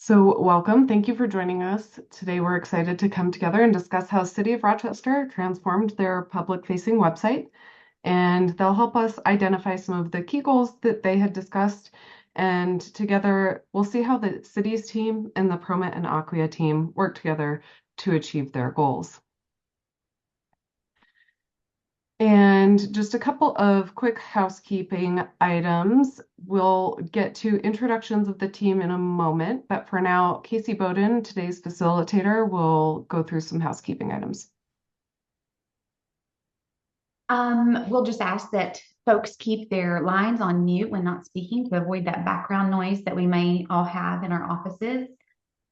So welcome. Thank you for joining us. Today we're excited to come together and discuss how City of Rochester transformed their public-facing website, and they'll help us identify some of the key goals that they had discussed. And together we'll see how the city's team and the Promet and Acquia team work together to achieve their goals. And just a couple of quick housekeeping items. We'll get to introductions of the team in a moment, but for now, Casey Bowden, today's facilitator, will go through some housekeeping items. We'll just ask that folks keep their lines on mute when not speaking to avoid that background noise that we may all have in our offices.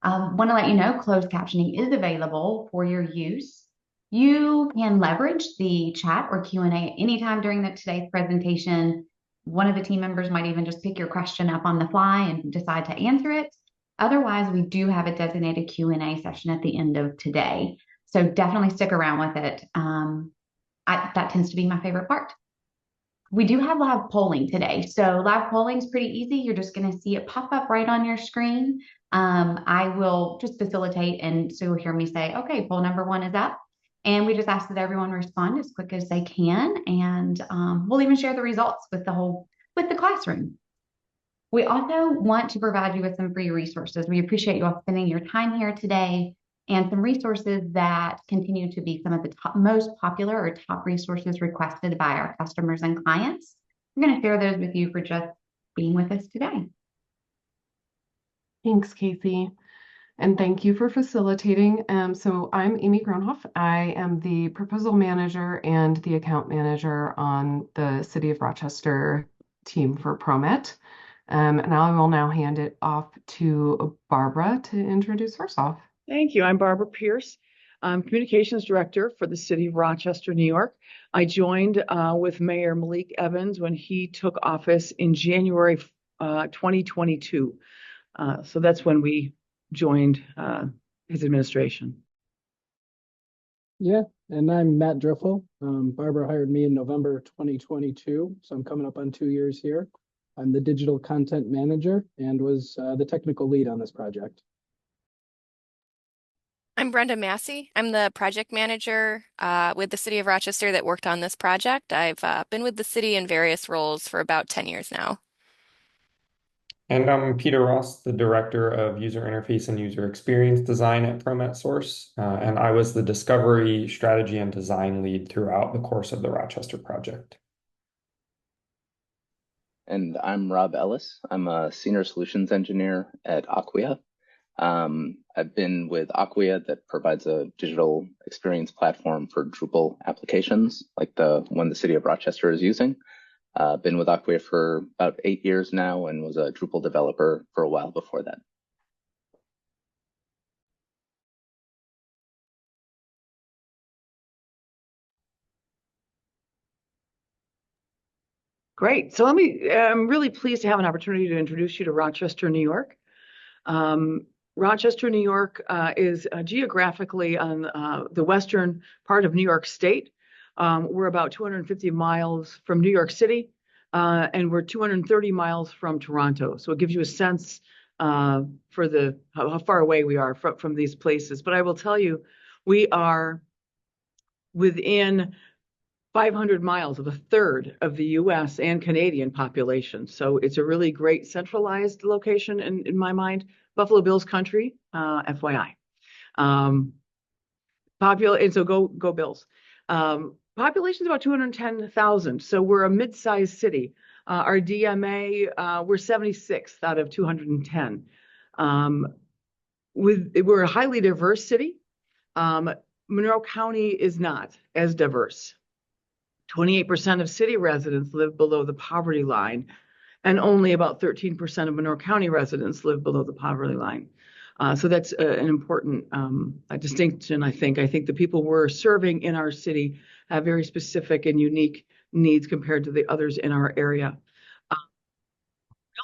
Want to let you know closed captioning is available for your use. You can leverage the chat or Q&A anytime during today's presentation. One of the team members might even just pick your question up on the fly and decide to answer it. Otherwise, we do have a designated Q&A session at the end of today. So definitely stick around with it. That tends to be my favorite part. We do have live polling today. So live polling is pretty easy. You're just going to see it pop up right on your screen. I will just facilitate, and so you'll hear me say, okay, poll number 1 is up. And we just ask that everyone respond as quick as they can. And we'll even share the results with the classroom. We also want to provide you with some free resources. We appreciate you all spending your time here today, and some resources that continue to be some of the most popular or top resources requested by our customers and clients. I'm going to share those with you for just being with us today. Thanks, Casey. And thank you for facilitating. So I'm Amy Gronhoff. I am the proposal manager and the account manager on the City of Rochester team for Promet. And I will now hand it off to Barbara to introduce herself. Thank you. I'm Barbara Pierce. I'm Communications Director for the City of Rochester, New York. I joined with Mayor Malik Evans when he took office in January 2022. So that's when we joined his administration. Yeah, and I'm Matt Driffel. Barbara hired me in November 2022, so I'm coming up on 2 years here. I'm the digital content manager and was the technical lead on this project. I'm Brenda Massey. I'm the project manager with the City of Rochester that worked on this project. I've been with the city in various roles for about 10 years now. And I'm Peter Ross, the Director of User Interface and User Experience Design at Promet Source, and I was the discovery, strategy, and design lead throughout the course of the Rochester project. And I'm Rob Ellis. I'm a Senior Solutions Engineer at Acquia. I've been with Acquia that provides a digital experience platform for Drupal applications, like the one the City of Rochester is using. Been with Acquia for about 8 years now and was a Drupal developer for a while before that. Great. So I'm really pleased to have an opportunity to introduce you to Rochester, New York. Rochester, New York is geographically on the western part of New York State. We're about 250 miles from New York City, and we're 230 miles from Toronto. So it gives you a sense for how far away we are from these places. But I will tell you, we are within 500 miles of a third of the US and Canadian population. So it's a really great centralized location in my mind. Buffalo Bills country, FYI. And so go Bills. Population is about 210,000. So we're a mid-sized city. Our DMA, we're 76th out of 210. We're a highly diverse city. Monroe County is not as diverse. 28% of city residents live below the poverty line, and only about 13% of Monroe County residents live below the poverty line. So that's an important distinction, I think. I think the people we're serving in our city have very specific and unique needs compared to the others in our area. We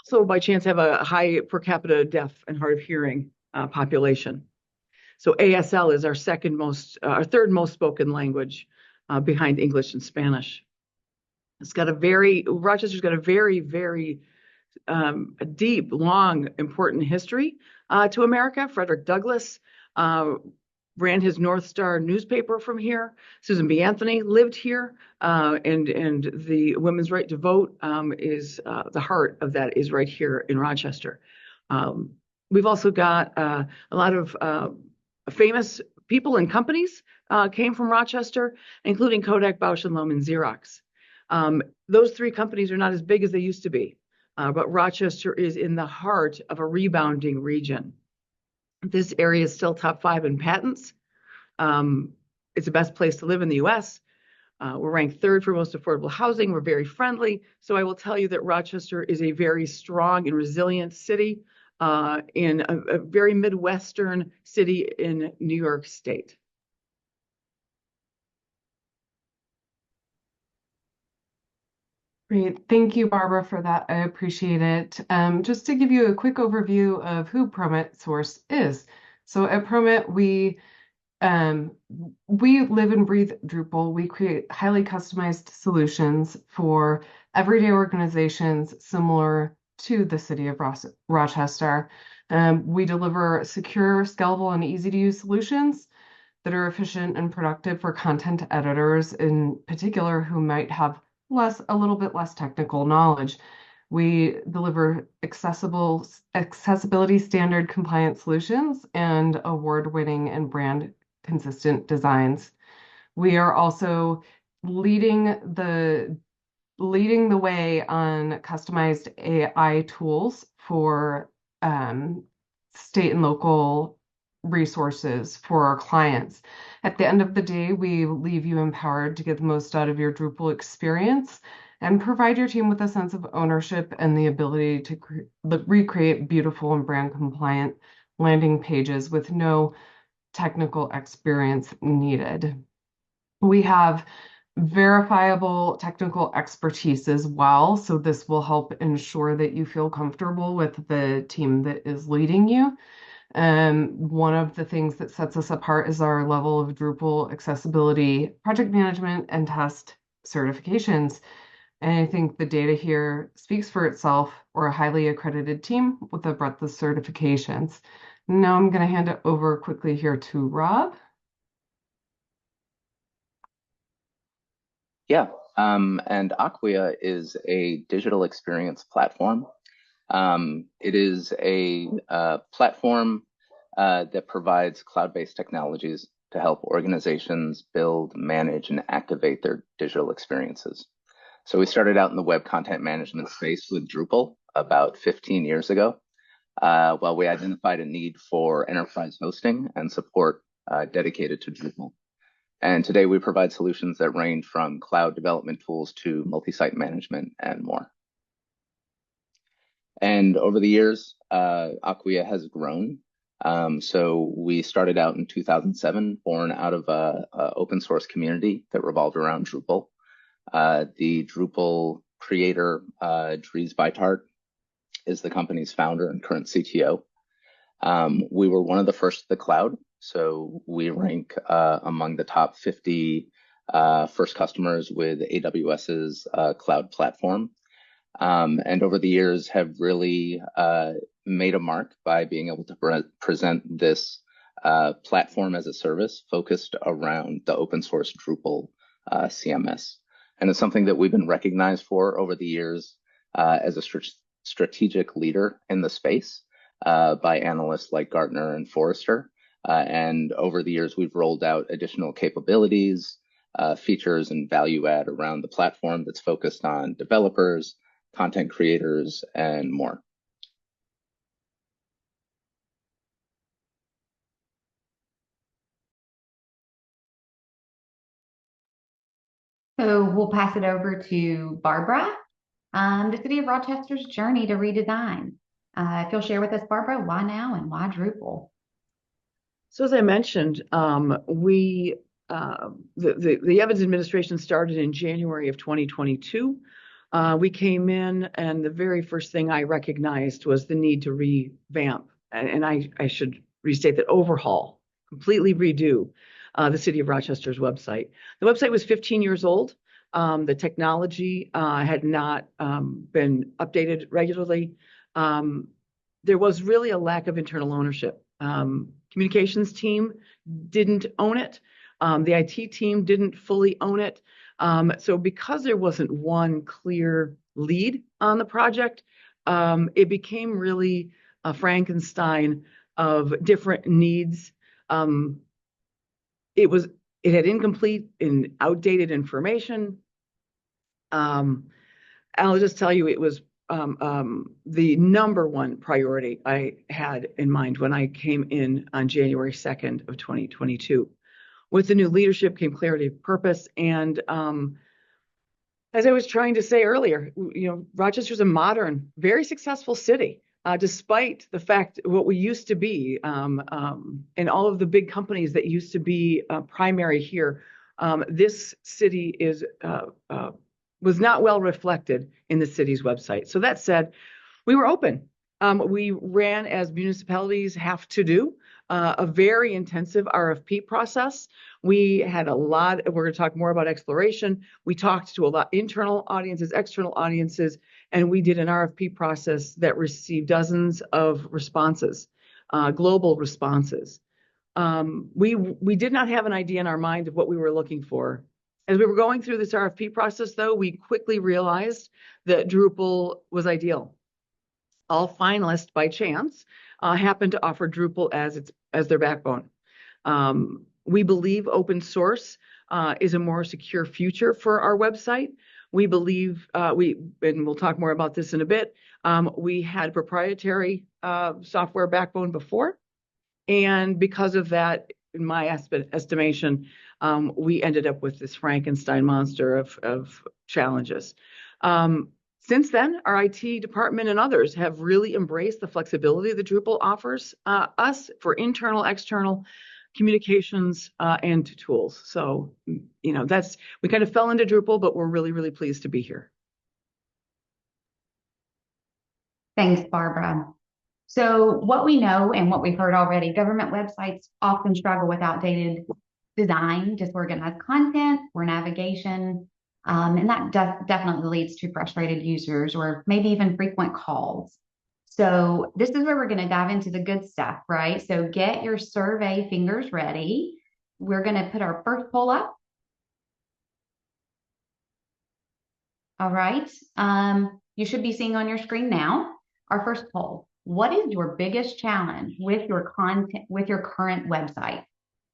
also, by chance, have a high per capita deaf and hard of hearing population. So ASL is our third most spoken language behind English and Spanish. Rochester's got a very, very deep, long, important history to America. Frederick Douglass ran his North Star newspaper from here. Susan B. Anthony lived here, and the women's right to vote is the heart of that is right here in Rochester. We've also got a lot of famous people and companies came from Rochester, including Kodak, Bausch and Lomb, and Xerox. Those three companies are not as big as they used to be, but Rochester is in the heart of a rebounding region. This area is still top 5 in patents. It's the best place to live in the U.S. We're ranked 3rd for most affordable housing. We're very friendly. So I will tell you that Rochester is a very strong and resilient city in a very Midwestern city in New York State. Great. Thank you, Barbara, for that. I appreciate it. Just to give you a quick overview of who Promet Source is. So at Promet, we live and breathe Drupal. We create highly customized solutions for everyday organizations similar to the city of Rochester. We deliver secure, scalable, and easy-to-use solutions that are efficient and productive for content editors in particular who might have a little bit less technical knowledge. We deliver accessibility standard compliant solutions and award-winning and brand consistent designs. We are also leading the way on customized AI tools for state and local resources for our clients. At the end of the day, we leave you empowered to get the most out of your Drupal experience and provide your team with a sense of ownership and the ability to recreate beautiful and brand compliant landing pages with no technical experience needed. We have verifiable technical expertise as well, so this will help ensure that you feel comfortable with the team that is leading you. One of the things that sets us apart is our level of Drupal accessibility, project management, and test certifications. And I think the data here speaks for itself. We're a highly accredited team with a breadth of certifications. Now I'm going to hand it over quickly here to Rob. Yeah, and Acquia is a digital experience platform. It is a platform that provides cloud-based technologies to help organizations build, manage, and activate their digital experiences. So we started out in the web content management space with Drupal about 15 years ago. While we identified a need for enterprise hosting and support dedicated to Drupal. And today we provide solutions that range from cloud development tools to multi-site management and more. And over the years, Acquia has grown. So we started out in 2007, born out of an open source community that revolved around Drupal. The Drupal creator, Dries Buytaert, is the company's founder and current CTO. We were one of the first to the cloud, so we rank among the top 50 first customers with AWS's cloud platform. And over the years have really made a mark by being able to present this platform as a service focused around the open source Drupal CMS. And it's something that we've been recognized for over the years as a strategic leader in the space by analysts like Gartner and Forrester. And over the years, we've rolled out additional capabilities, features, and value add around the platform that's focused on developers, content creators, and more. So we'll pass it over to Barbara, the City of Rochester's journey to redesign. If you'll share with us, Barbara, why now and why Drupal? So as I mentioned, the Evans administration started in January of 2022. We came in, and the very first thing I recognized was the need to revamp, and I should restate that overhaul, completely redo the City of Rochester's website. The website was 15 years old. The technology had not been updated regularly. there was really a lack of internal ownership. Communications team didn't own it. The IT team didn't fully own it. So because there wasn't one clear lead on the project, it became really a Frankenstein of different needs. It had incomplete and outdated information. I'll just tell you, it was the number one priority I had in mind when I came in on January 2nd of 2022. With the new leadership came clarity of purpose. And as I was trying to say earlier, Rochester's a modern, very successful city, despite the fact what we used to be, and all of the big companies that used to be primary here. This city was not well reflected in the city's website. So that said, we were open. We ran, as municipalities have to do, a very intensive RFP process. We had we're going to talk more about exploration. We talked to a lot internal audiences, external audiences, and we did an RFP process that received dozens of responses, global responses. We did not have an idea in our mind of what we were looking for. As we were going through this RFP process, though, we quickly realized that Drupal was ideal. All finalists, by chance, happened to offer Drupal as their backbone. We believe open source is a more secure future for our website. We believe and we'll talk more about this in a bit. We had proprietary software backbone before, and because of that, in my estimation, we ended up with this Frankenstein monster of challenges. Since then, our IT department and others have really embraced the flexibility that Drupal offers us for internal, external communications and tools. So, we kind of fell into Drupal, but we're really, really pleased to be here. Thanks, Barbara. So what we know and what we've heard already, government websites often struggle with outdated design, disorganized content, poor navigation, and that definitely leads to frustrated users or maybe even frequent calls. So this is where we're going to dive into the good stuff, right? So get your survey fingers ready. We're going to put our first poll up. All right. You should be seeing on your screen now our first poll. What is your biggest challenge with your content, with your current website?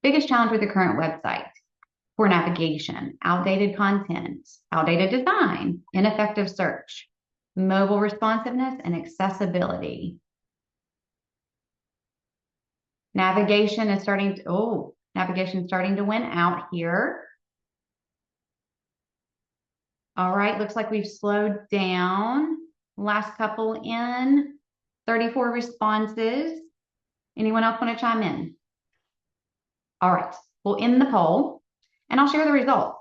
Biggest challenge with your current website? For navigation, outdated content, outdated design, ineffective search, mobile responsiveness, and accessibility. Navigation is starting to win out here. All right, looks like we've slowed down. Last couple in, 34 responses. Anyone else want to chime in? All right, we'll end the poll and I'll share the results.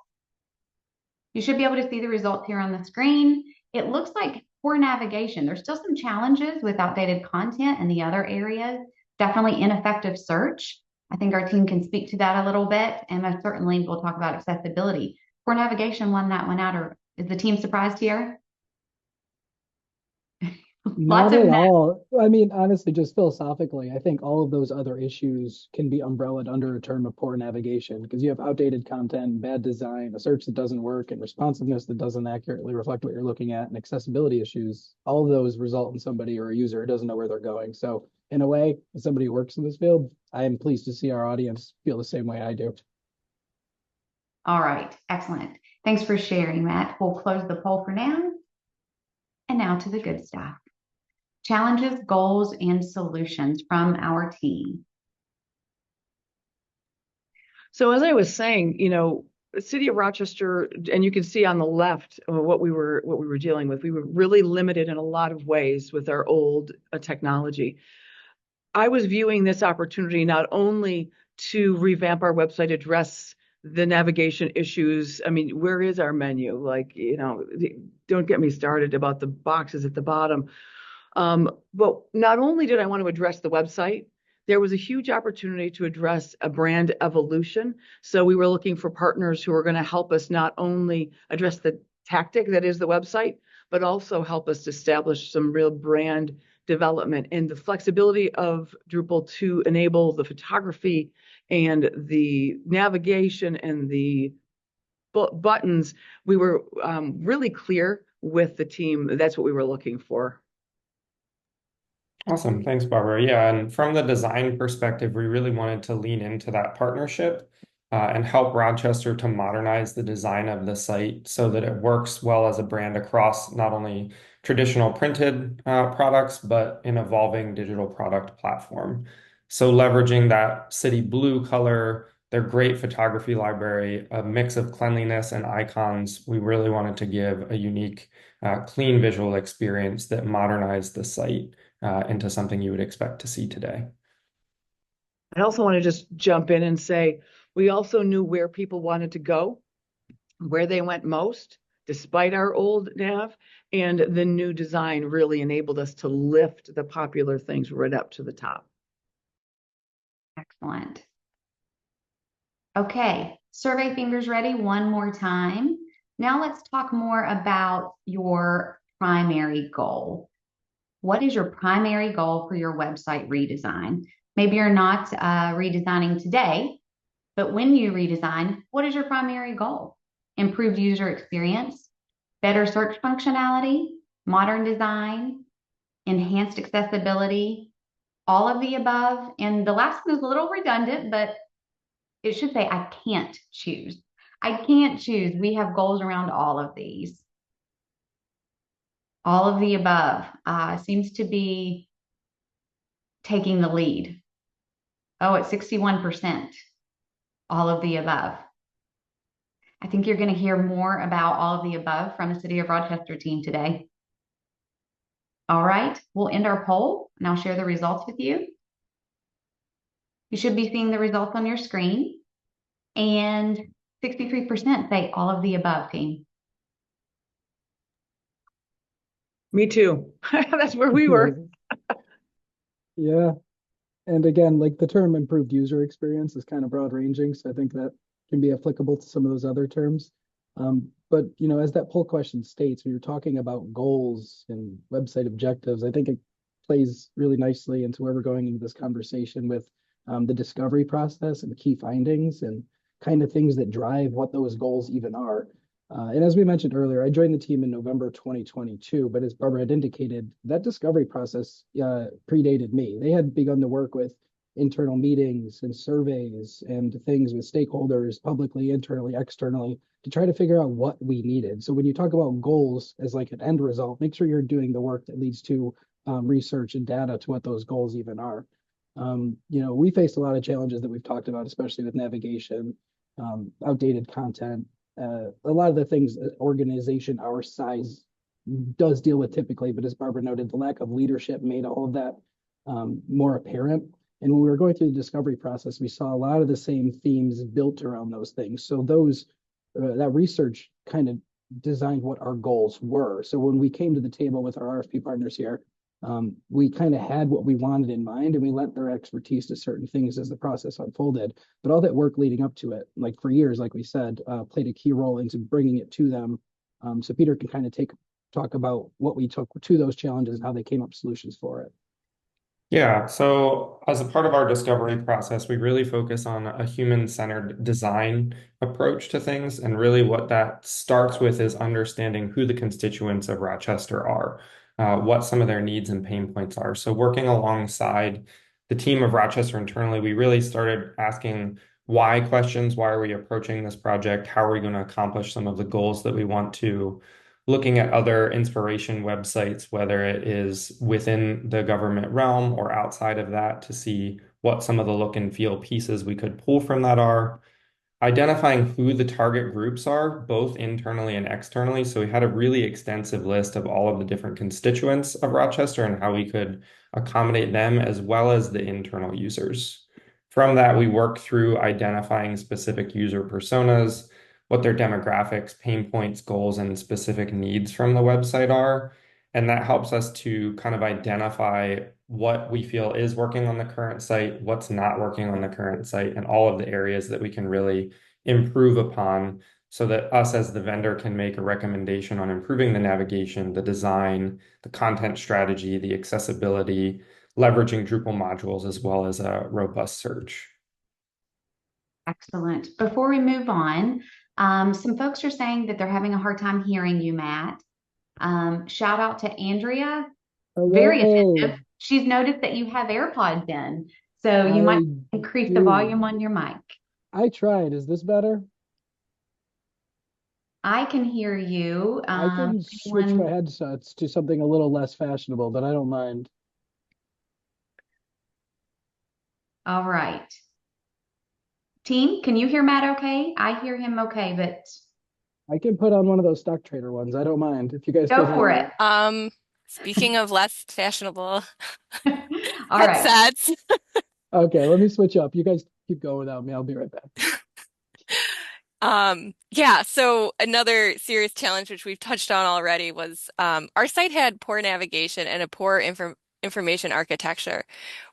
You should be able to see the results here on the screen. It looks like poor navigation. There's still some challenges with outdated content in the other areas. Definitely ineffective search. I think our team can speak to that a little bit, and most certainly we'll talk about accessibility. Poor navigation won that one out, or is the team surprised here? Not at all. I mean, honestly, just philosophically, I think all of those other issues can be umbrellaed under a term of poor navigation, because you have outdated content, bad design, a search that doesn't work, and responsiveness that doesn't accurately reflect what you're looking at, and accessibility issues. All of those result in somebody or a user who doesn't know where they're going. So in a way, as somebody who works in this field, I am pleased to see our audience feel the same way I do. All right, excellent. Thanks for sharing, Matt. We'll close the poll for now. And now to the good stuff. Challenges, goals, and solutions from our team. So as I was saying, the city of Rochester, and you can see on the left what we were dealing with. We were really limited in a lot of ways with our old technology. I was viewing this opportunity not only to revamp our website, address the navigation issues. I mean, where is our menu? Don't get me started about the boxes at the bottom. But not only did I want to address the website, there was a huge opportunity to address a brand evolution. So we were looking for partners who are going to help us not only address the tactic that is the website, but also help us establish some real brand development and the flexibility of Drupal to enable the photography and the navigation and the buttons, we were really clear with the team. That's what we were looking for. Awesome. Thanks, Barbara. Yeah, and from the design perspective, we really wanted to lean into that partnership and help Rochester to modernize the design of the site so that it works well as a brand across not only traditional printed products, but an evolving digital product platform. So leveraging that city blue color, their great photography library, a mix of cleanliness and icons, we really wanted to give a unique, clean visual experience that modernized the site into something you would expect to see today. I also want to just jump in and say, we also knew where people wanted to go, where they went most, despite our old nav, and the new design really enabled us to lift the popular things right up to the top. Excellent. Okay, survey fingers ready one more time. Now let's talk more about your primary goal. What is your primary goal for your website redesign? Maybe you're not redesigning today, but when you redesign, what is your primary goal? Improved user experience, better search functionality, modern design, enhanced accessibility, all of the above. And the last one is a little redundant, but it should say, I can't choose. I can't choose. We have goals around all of these. All of the above seems to be taking the lead. Oh, it's 61%. All of the above. I think you're going to hear more about all of the above from the City of Rochester team today. All right, we'll end our poll and I'll share the results with you. You should be seeing the results on your screen. And 63% say all of the above, team. Me too. That's where we were. Yeah. And again, like the term improved user experience is kind of broad ranging. So I think that can be applicable to some of those other terms. But as that poll question states, when you're talking about goals and website objectives, I think it plays really nicely into where we're going into this conversation with the discovery process and the key findings and kind of things that drive what those goals even are. And as we mentioned earlier, I joined the team in November 2022, but as Barbara had indicated, that discovery process predated me. They had begun to work with internal meetings and surveys and things with stakeholders, publicly, internally, externally, to try to figure out what we needed. So when you talk about goals as like an end result, make sure you're doing the work that leads to research and data to what those goals even are. We faced a lot of challenges that we've talked about, especially with navigation, outdated content, a lot of the things an organization our size does deal with typically, but as Barbara noted, the lack of leadership made all of that more apparent. And when we were going through the discovery process, we saw a lot of the same themes built around those things. So that research kind of designed what our goals were. So when we came to the table with our RFP partners here, we kind of had what we wanted in mind, and we lent their expertise to certain things as the process unfolded. But all that work leading up to it, like for years, like we said, played a key role into bringing it to them. So Peter can kind of talk about what we took to those challenges and how they came up with solutions for it. Yeah, so as a part of our discovery process, we really focus on a human-centered design approach to things. And really what that starts with is understanding who the constituents of Rochester are, what some of their needs and pain points are. So working alongside the team of Rochester internally, we really started asking why questions. Why are we approaching this project? How are we going to accomplish some of the goals that we want to? Looking at other inspiration websites, whether it is within the government realm or outside of that, to see what some of the look and feel pieces we could pull from that are. Identifying who the target groups are, both internally and externally. So we had a really extensive list of all of the different constituents of Rochester and how we could accommodate them as well as the internal users. From that, we worked through identifying specific user personas, what their demographics, pain points, goals, and specific needs from the website are. And that helps us to kind of identify what we feel is working on the current site, what's not working on the current site, and all of the areas that we can really improve upon so that us as the vendor can make a recommendation on improving the navigation, the design, the content strategy, the accessibility, leveraging Drupal modules, as well as a robust search. Excellent. Before we move on, some folks are saying that they're having a hard time hearing you, Matt. Shout out to Andrea, very Hello. attentive. She's noticed that you have AirPods in, so you might I increase the do. volume on your mic. I tried. Is this better? I can hear you. I can switch my Anyone? headsets to something a little less fashionable, but I don't mind. All right. Team, can you hear Matt okay? I hear him okay, but I can put on one of those stock trader ones. I don't mind if you guys go can hear for me. it. Speaking of less fashionable All right. headsets, Okay, let me switch up. You guys keep going without me. I'll be right back. yeah, so another serious challenge which we've touched on already was our site had poor navigation and a poor information architecture.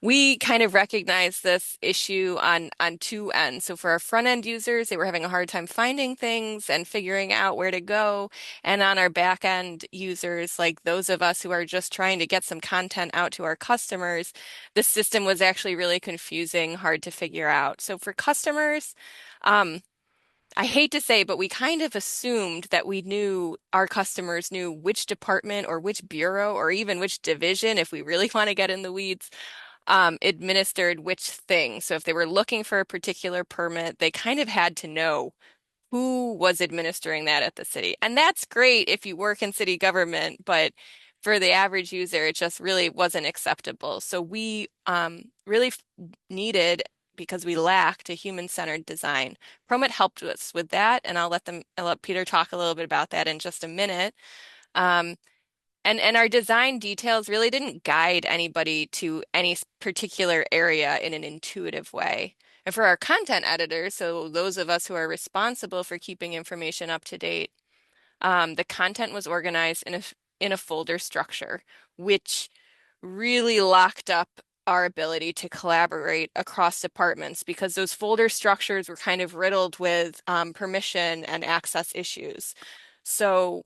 We kind of recognized this issue on two ends. So for our front end users, they were having a hard time finding things and figuring out where to go. And on our back end users, like those of us who are just trying to get some content out to our customers, the system was actually really confusing, hard to figure out. So for customers, um, I hate to say, but we kind of assumed that we knew our customers knew which department or which bureau or even which division, if we really want to get in the weeds, administered which thing. So if they were looking for a particular permit, they kind of had to know who was administering that at the city. And that's great if you work in city government, but for the average user, it just really wasn't acceptable. So we really needed, because we lacked a human-centered design. Prompt helped us with that, and I'll let Peter talk a little bit about that in just a minute. Um, and our design details really didn't guide anybody to any particular area in an intuitive way. And for our content editors, so those of us who are responsible for keeping information up to date, the content was organized in a folder structure, which really locked up our ability to collaborate across departments because those folder structures were kind of riddled with permission and access issues. So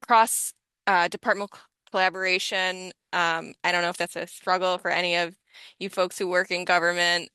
cross departmental collaboration. I don't know if that's a struggle for any of you folks who work in government.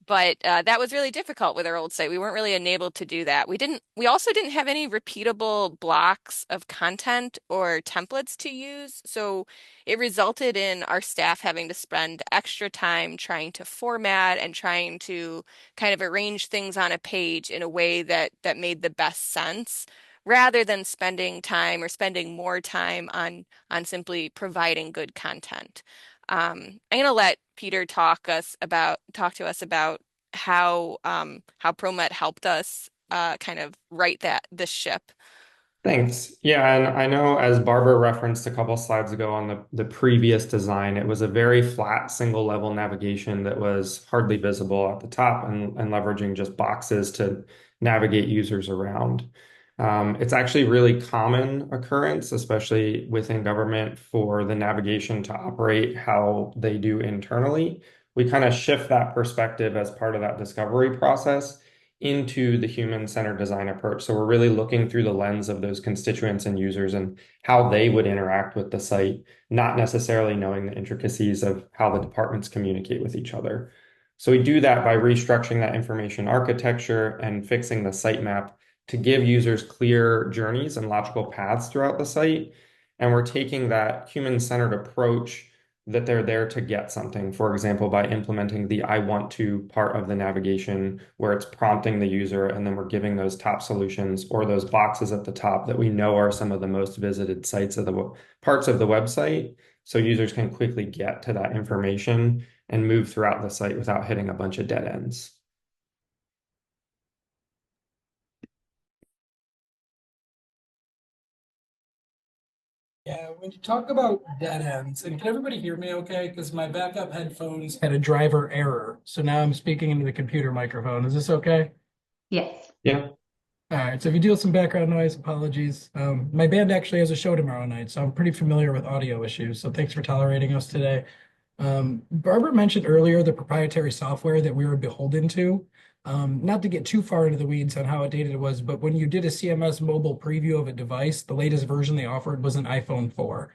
But that was really difficult with our old site. We weren't really enabled to do that. We also didn't have any repeatable blocks of content or templates to use. So it resulted in our staff having to spend extra time trying to format and trying to kind of arrange things on a page in a way that made the best sense, rather than spending time or spending more time on simply providing good content. I'm going to let Peter talk to us about how ProMet helped us kind of right this ship. Thanks. Yeah, and I know as Barbara referenced a couple slides ago on the previous design, it was a very flat single level navigation that was hardly visible at the top and leveraging just boxes to navigate users around. It's actually really common occurrence, especially within government, for the navigation to operate how they do internally. We kind of shift that perspective as part of that discovery process into the human-centered design approach. So we're really looking through the lens of those constituents and users and how they would interact with the site, not necessarily knowing the intricacies of how the departments communicate with each other. So we do that by restructuring that information architecture and fixing the sitemap to give users clear journeys and logical paths throughout the site. And we're taking that human-centered approach that they're there to get something. For example, by implementing the I want to part of the navigation where it's prompting the user, and then we're giving those top solutions or those boxes at the top that we know are some of the most visited sites of the parts of the website. So users can quickly get to that information and move throughout the site without hitting a bunch of dead ends. Yeah, when you talk about dead ends, and can everybody hear me okay? Because my backup headphones had a driver error. So now I'm speaking into the computer microphone. Is this okay? Yes. Yeah. All right. So if you deal with some background noise, apologies. My band actually has a show tomorrow night, so I'm pretty familiar with audio issues. So thanks for tolerating us today. Barbara mentioned earlier the proprietary software that we were beholden to. Not to get too far into the weeds on how outdated it was, but when you did a CMS mobile preview of a device, the latest version they offered was an iPhone 4.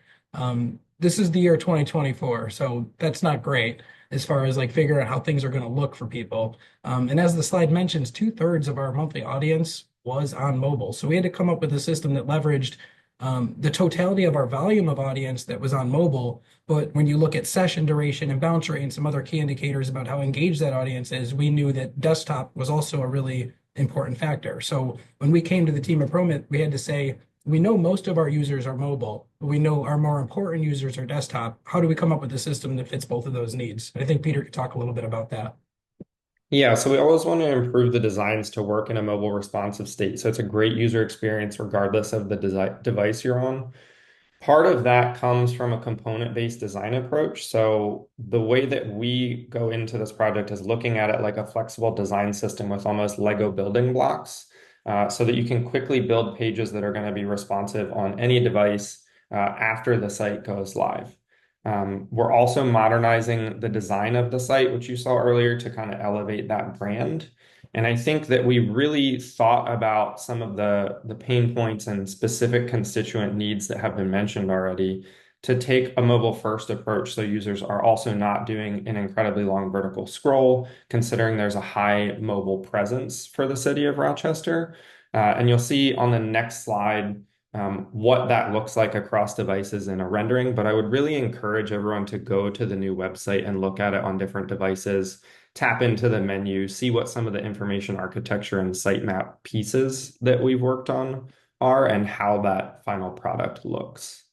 This is the year 2024, so that's not great as far as like figuring out how things are going to look for people. And as the slide mentions, two-thirds of our monthly audience was on mobile. So we had to come up with a system that leveraged the totality of our volume of audience that was on mobile. But when you look at session duration and bounce rate and some other key indicators about how engaged that audience is, we knew that desktop was also a really important factor. So when we came to the team of ProMit, we had to say, we know most of our users are mobile, but we know our more important users are desktop. How do we come up with a system that fits both of those needs? I think Peter could talk a little bit about that. Yeah, so we always want to improve the designs to work in a mobile responsive state. So it's a great user experience regardless of the device you're on. Part of that comes from a component-based design approach. So the way that we go into this project is looking at it like a flexible design system with almost Lego building blocks, so that you can quickly build pages that are going to be responsive on any device after the site goes live. We're also modernizing the design of the site, which you saw earlier, to kind of elevate that brand. And I think that we really thought about some of the pain points and specific constituent needs that have been mentioned already to take a mobile first approach so users are also not doing an incredibly long vertical scroll, considering there's a high mobile presence for the city of Rochester. And you'll see on the next slide what that looks like across devices in a rendering. But I would really encourage everyone to go to the new website and look at it on different devices, tap into the menu, see what some of the information architecture and sitemap pieces that we've worked on are and how that final product looks.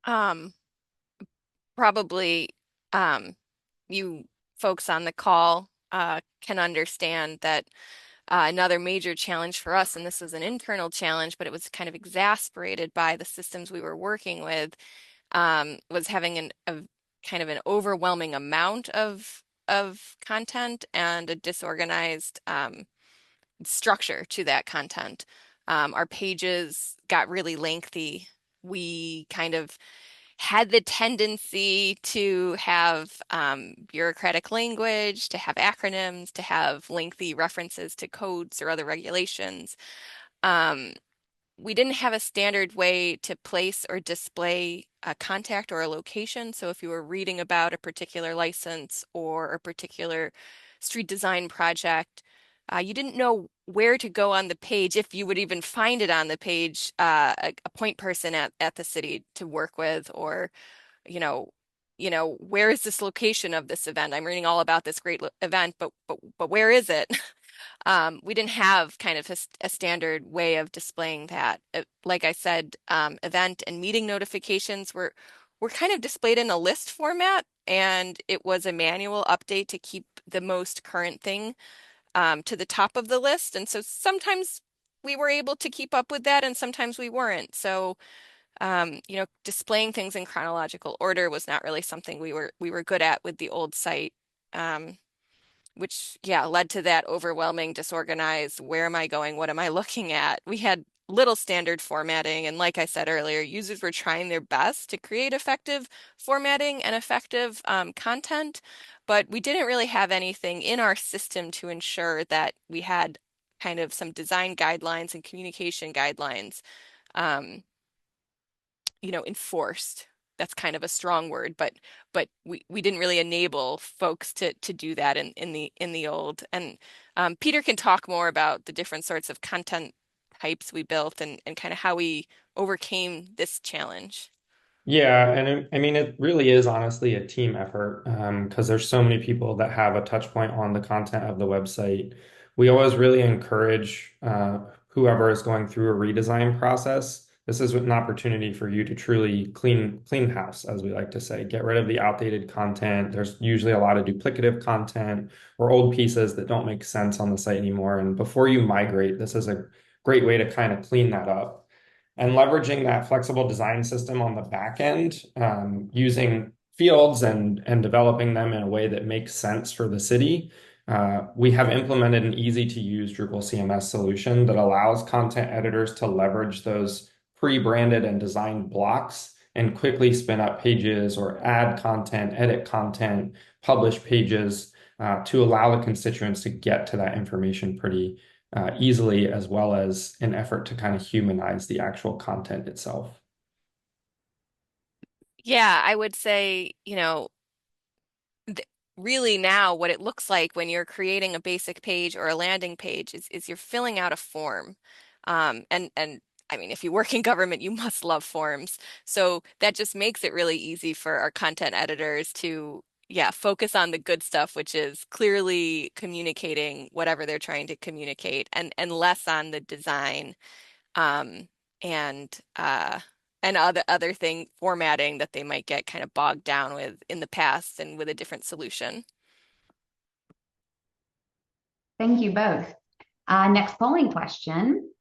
Um, Probably you folks on the call can understand that another major challenge for us, and this was an internal challenge, but it was kind of exasperated by the systems we were working with, was having a kind of an overwhelming amount of content and a disorganized structure to that content. Our pages got really lengthy. We kind of had the tendency to have bureaucratic language, to have acronyms, to have lengthy references to codes or other regulations. Um, we didn't have a standard way to place or display a contact or a location. So if you were reading about a particular license or a particular street design project, you didn't know where to go on the page, if you would even find it on the page, a point person at the city to work with, or you know, where is this location of this event? I'm reading all about this great event, but where is it? We didn't have kind of a standard way of displaying that. Like I said, event and meeting notifications were kind of displayed in a list format, and it was a manual update to keep the most current thing to the top of the list. And so sometimes we were able to keep up with that, and sometimes we weren't. So displaying things in chronological order was not really something we were good at with the old site. Um, which yeah led to that overwhelming, disorganized, where am I going, what am I looking at? We had little standard formatting, and like I said earlier, users were trying their best to create effective formatting and effective content, but we didn't really have anything in our system to ensure that we had kind of some design guidelines and communication guidelines um, enforced. That's kind of a strong word, but we didn't really enable folks to do that in the old. And Peter can talk more about the different sorts of content types we built and kind of how we overcame this challenge. Yeah, and I mean, it really is honestly a team effort because there's so many people that have a touch point on the content of the website. We always really encourage whoever is going through a redesign process. This is an opportunity for you to truly clean house, as we like to say. Get rid of the outdated content. There's usually a lot of duplicative content or old pieces that don't make sense on the site anymore. And before you migrate, this is a great way to kind of clean that up and leveraging that flexible design system on the back end, using fields and developing them in a way that makes sense for the city. We have implemented an easy to use Drupal CMS solution that allows content editors to leverage those pre-branded and designed blocks and quickly spin up pages or add content, edit content, publish pages to allow the constituents to get to that information pretty easily, as well as an effort to kind of humanize the actual content itself. Yeah, I would say, th really now what it looks like when you're creating a basic page or a landing page is you're filling out a form. And I mean, if you work in government, you must love forms. So that just makes it really easy for our content editors to, yeah, focus on the good stuff, which is clearly communicating whatever they're trying to communicate and less on the design um, and other thing formatting that they might get kind of bogged down with in the past and with a different solution. Thank you both. Next polling question.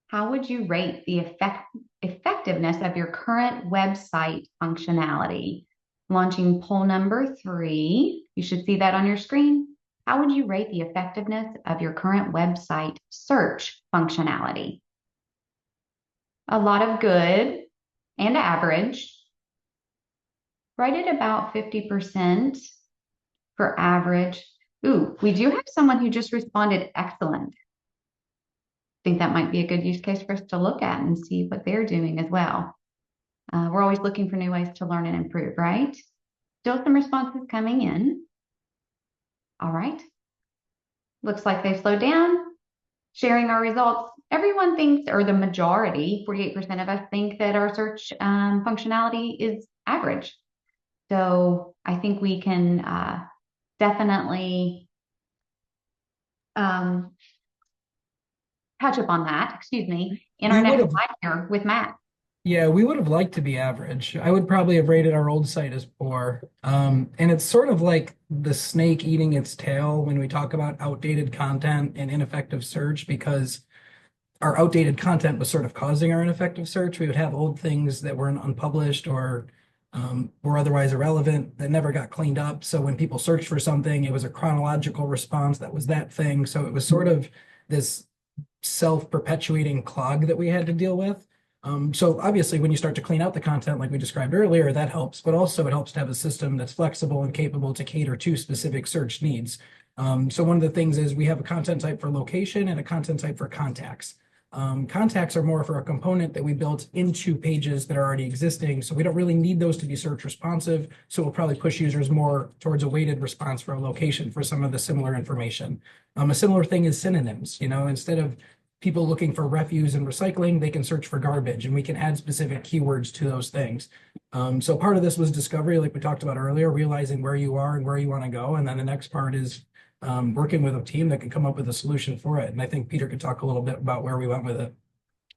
How would you rate the effectiveness of your current website functionality? Launching poll number 3. You should see that on your screen. How would you rate the effectiveness of your current website search functionality? A lot of good and average. Right at about 50% for average. Ooh, we do have someone who just responded excellent. Think that might be a good use case for us to look at and see what they're doing as well. We're always looking for new ways to learn and improve, right? Still some responses coming in. All right. Looks like they've slowed down. Sharing our results. Everyone thinks, or the majority, 48% of us think that our search functionality is average. So I think we can definitely touch upon that, excuse me, in our next slide here with Matt. Yeah, we would have liked to be average. I would probably have rated our old site as poor. And it's sort of like the snake eating its tail when we talk about outdated content and ineffective search, because our outdated content was sort of causing our ineffective search. We would have old things that weren't unpublished or were otherwise irrelevant that never got cleaned up. So when people searched for something, it was a chronological response that was that thing. So it was sort of this self-perpetuating clog that we had to deal with. So obviously, when you start to clean out the content like we described earlier, that helps, but also it helps to have a system that's flexible and capable to cater to specific search needs. So one of the things is we have a content type for location and a content type for contacts. Contacts are more for a component that we built into pages that are already existing. So we don't really need those to be search responsive. So we'll probably push users more towards a weighted response for a location for some of the similar information. A similar thing is synonyms. Instead of people looking for refuse and recycling, they can search for garbage, and we can add specific keywords to those things. So part of this was discovery, like we talked about earlier, realizing where you are and where you want to go. And then the next part is working with a team that can come up with a solution for it. And I think Peter could talk a little bit about where we went with it.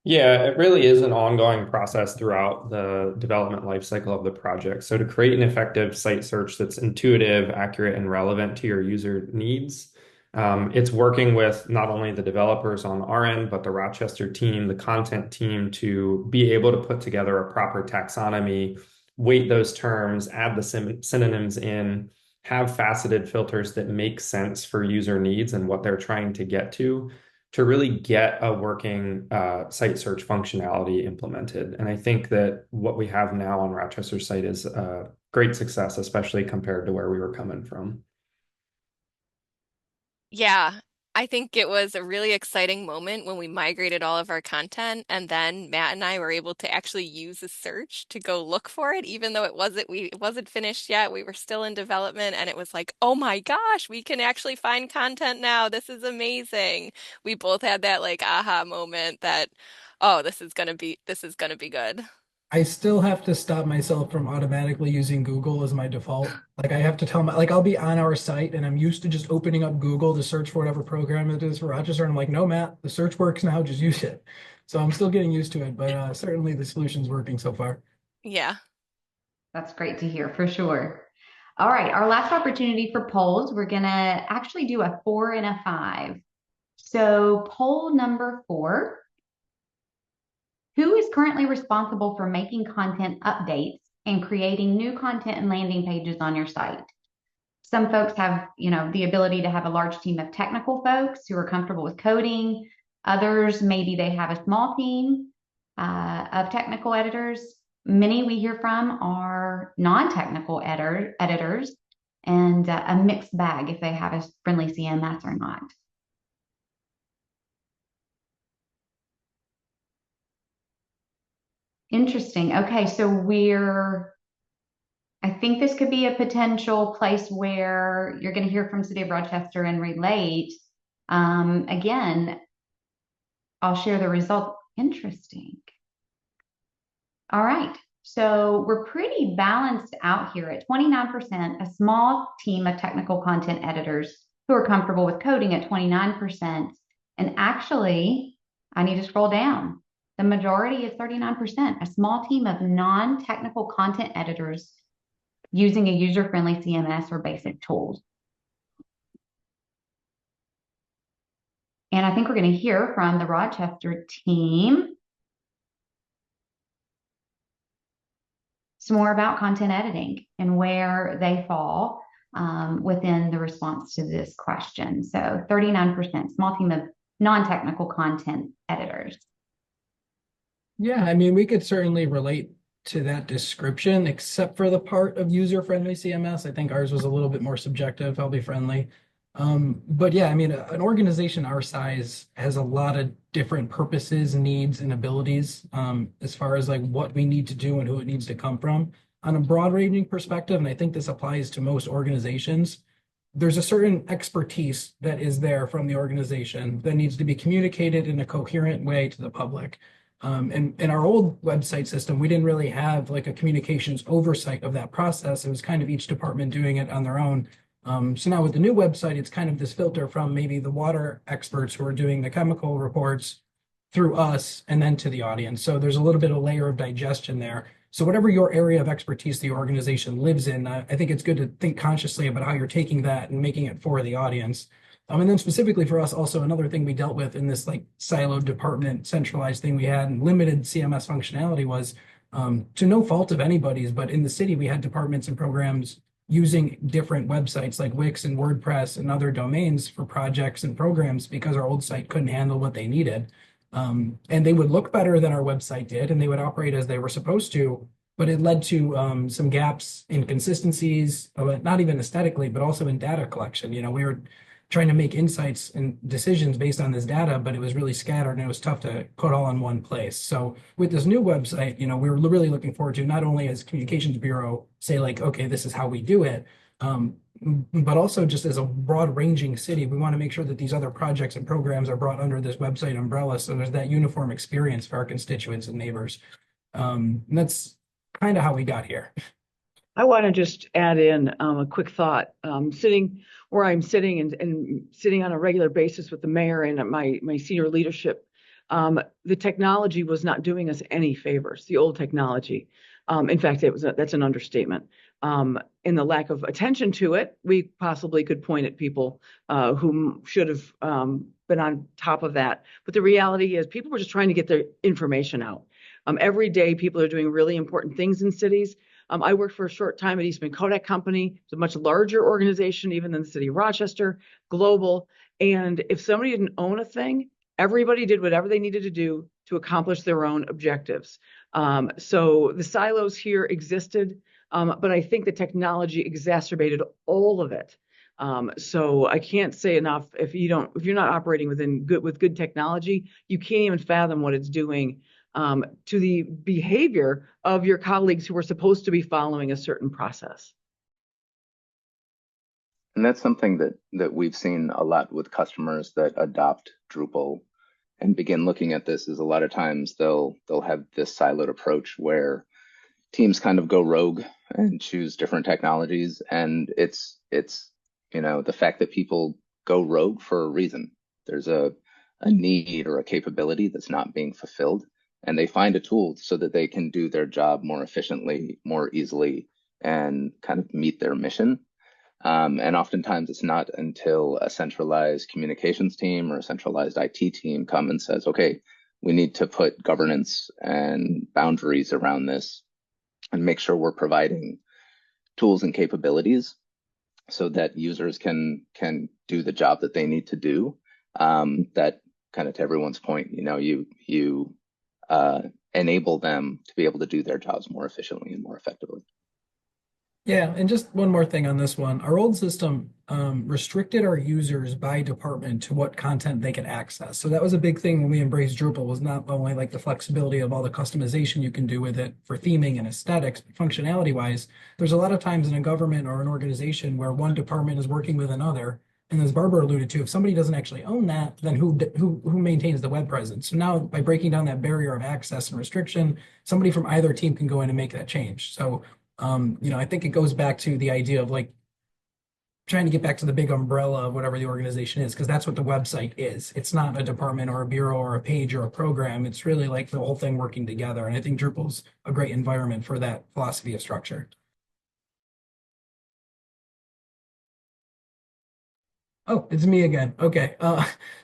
Yeah, it really is an ongoing process throughout the development lifecycle of the project. So to create an effective site search that's intuitive, accurate, and relevant to your user needs, it's working with not only the developers on our end, but the Rochester team, the content team, to be able to put together a proper taxonomy, weight those terms, add the synonyms in, have faceted filters that make sense for user needs and what they're trying to get to really get a working site search functionality implemented. And I think that what we have now on Rochester's site is a great success, especially compared to where we were coming from. Yeah, I think it was a really exciting moment when we migrated all of our content, and then Matt and I were able to actually use a search to go look for it, even though it wasn't finished yet. We were still in development, and it was like, oh my gosh, we can actually find content now. This is amazing. We both had that like aha moment that, oh, this is gonna be good. I still have to stop myself from automatically using Google as my default. Like I have to tell my, like I'll be on our site and I'm used to just opening up Google to search for whatever program it is for Rochester. And I'm like, no, Matt, the search works now, just use it. So I'm still getting used to it, but certainly the solution's working so far. Yeah. That's great to hear for sure. All right, our last opportunity for polls, we're gonna actually do a 4 and a 5. So poll number 4, who is currently responsible for making content updates and creating new content and landing pages on your site? Some folks have, the ability to have a large team of technical folks who are comfortable with coding. Others, maybe they have a small team of technical editors. Many we hear from are non-technical editors, and a mixed bag if they have a friendly CMS or not. Interesting. Okay, so I think this could be a potential place where you're going to hear from City of Rochester and relate. Again, I'll share the result. Interesting. All right. So we're pretty balanced out here at 29%, a small team of technical content editors who are comfortable with coding at 29%. And actually, I need to scroll down. The majority is 39%, a small team of non-technical content editors using a user-friendly CMS or basic tools. And I think we're going to hear from the Rochester team some more about content editing and where they fall within the response to this question. So 39%, small team of non-technical content editors. Yeah, I mean, we could certainly relate to that description, except for the part of user-friendly CMS. I think ours was a little bit more subjective. I'll be friendly. But yeah, I mean, an organization our size has a lot of different purposes, needs, and abilities as far as like what we need to do and who it needs to come from. On a broad-ranging perspective, and I think this applies to most organizations, there's a certain expertise that is there from the organization that needs to be communicated in a coherent way to the public. And in our old website system, we didn't really have like a communications oversight of that process. It was kind of each department doing it on their own. So now with the new website, it's kind of this filter from maybe the water experts who are doing the chemical reports through us and then to the audience. So there's a little bit of a layer of digestion there. So whatever your area of expertise the organization lives in, I think it's good to think consciously about how you're taking that and making it for the audience. And then specifically for us, also another thing we dealt with in this like siloed department centralized thing we had and limited CMS functionality was to no fault of anybody's, but in the city we had departments and programs using different websites like Wix and WordPress and other domains for projects and programs because our old site couldn't handle what they needed. And they would look better than our website did, and they would operate as they were supposed to, but it led to some gaps, inconsistencies, not even aesthetically, but also in data collection. You know, we were trying to make insights and decisions based on this data, but it was really scattered and it was tough to put all in one place. So with this new website, you know, we were really looking forward to not only as communications bureau say like, okay, this is how we do it, but also just as a broad ranging city, we want to make sure that these other projects and programs are brought under this website umbrella. So there's that uniform experience for our constituents and neighbors. And that's kind of how we got here. I want to just add in a quick thought. Sitting where I'm sitting and sitting on a regular basis with the mayor and my senior leadership, the technology was not doing us any favors, the old technology. In fact, that's an understatement. In the lack of attention to it, we possibly could point at people who should have been on top of that. But the reality is people were just trying to get their information out. Every day, people are doing really important things in cities. I worked for a short time at Eastman Kodak Company. It's a much larger organization, even than the city of Rochester, global. And if somebody didn't own a thing, everybody did whatever they needed to do to accomplish their own objectives. So the silos here existed, but I think the technology exacerbated all of it. So I can't say enough. If you're not operating with good technology, you can't even fathom what it's doing to the behavior of your colleagues who are supposed to be following a certain process. And that's something that we've seen a lot with customers that adopt Drupal and begin looking at this. Is a lot of times they'll have this siloed approach where teams kind of go rogue and choose different technologies, and it's the fact that people go rogue for a reason. There's a need or a capability that's not being fulfilled, and they find a tool so that they can do their job more efficiently, more easily, and kind of meet their mission. And oftentimes it's not until a centralized communications team or a centralized IT team come and says, okay, we need to put governance and boundaries around this and make sure we're providing tools and capabilities so that users can do the job that they need to do, that kind of to everyone's point, you enable them to be able to do their jobs more efficiently and more effectively. Yeah, and just one more thing on this one. Our old system restricted our users by department to what content they could access. So that was a big thing when we embraced Drupal, was not only like the flexibility of all the customization you can do with it for theming and aesthetics, but functionality wise, there's a lot of times in a government or an organization where one department is working with another. And as Barbara alluded to, if somebody doesn't actually own that, then who maintains the web presence? So now by breaking down that barrier of access and restriction, somebody from either team can go in and make that change. So I think it goes back to the idea of like trying to get back to the big umbrella of whatever the organization is, because that's what the website is. It's not a department or a bureau or a page or a program. It's really like the whole thing working together. And I think Drupal's a great environment for that philosophy of structure. Oh, it's me again. Okay.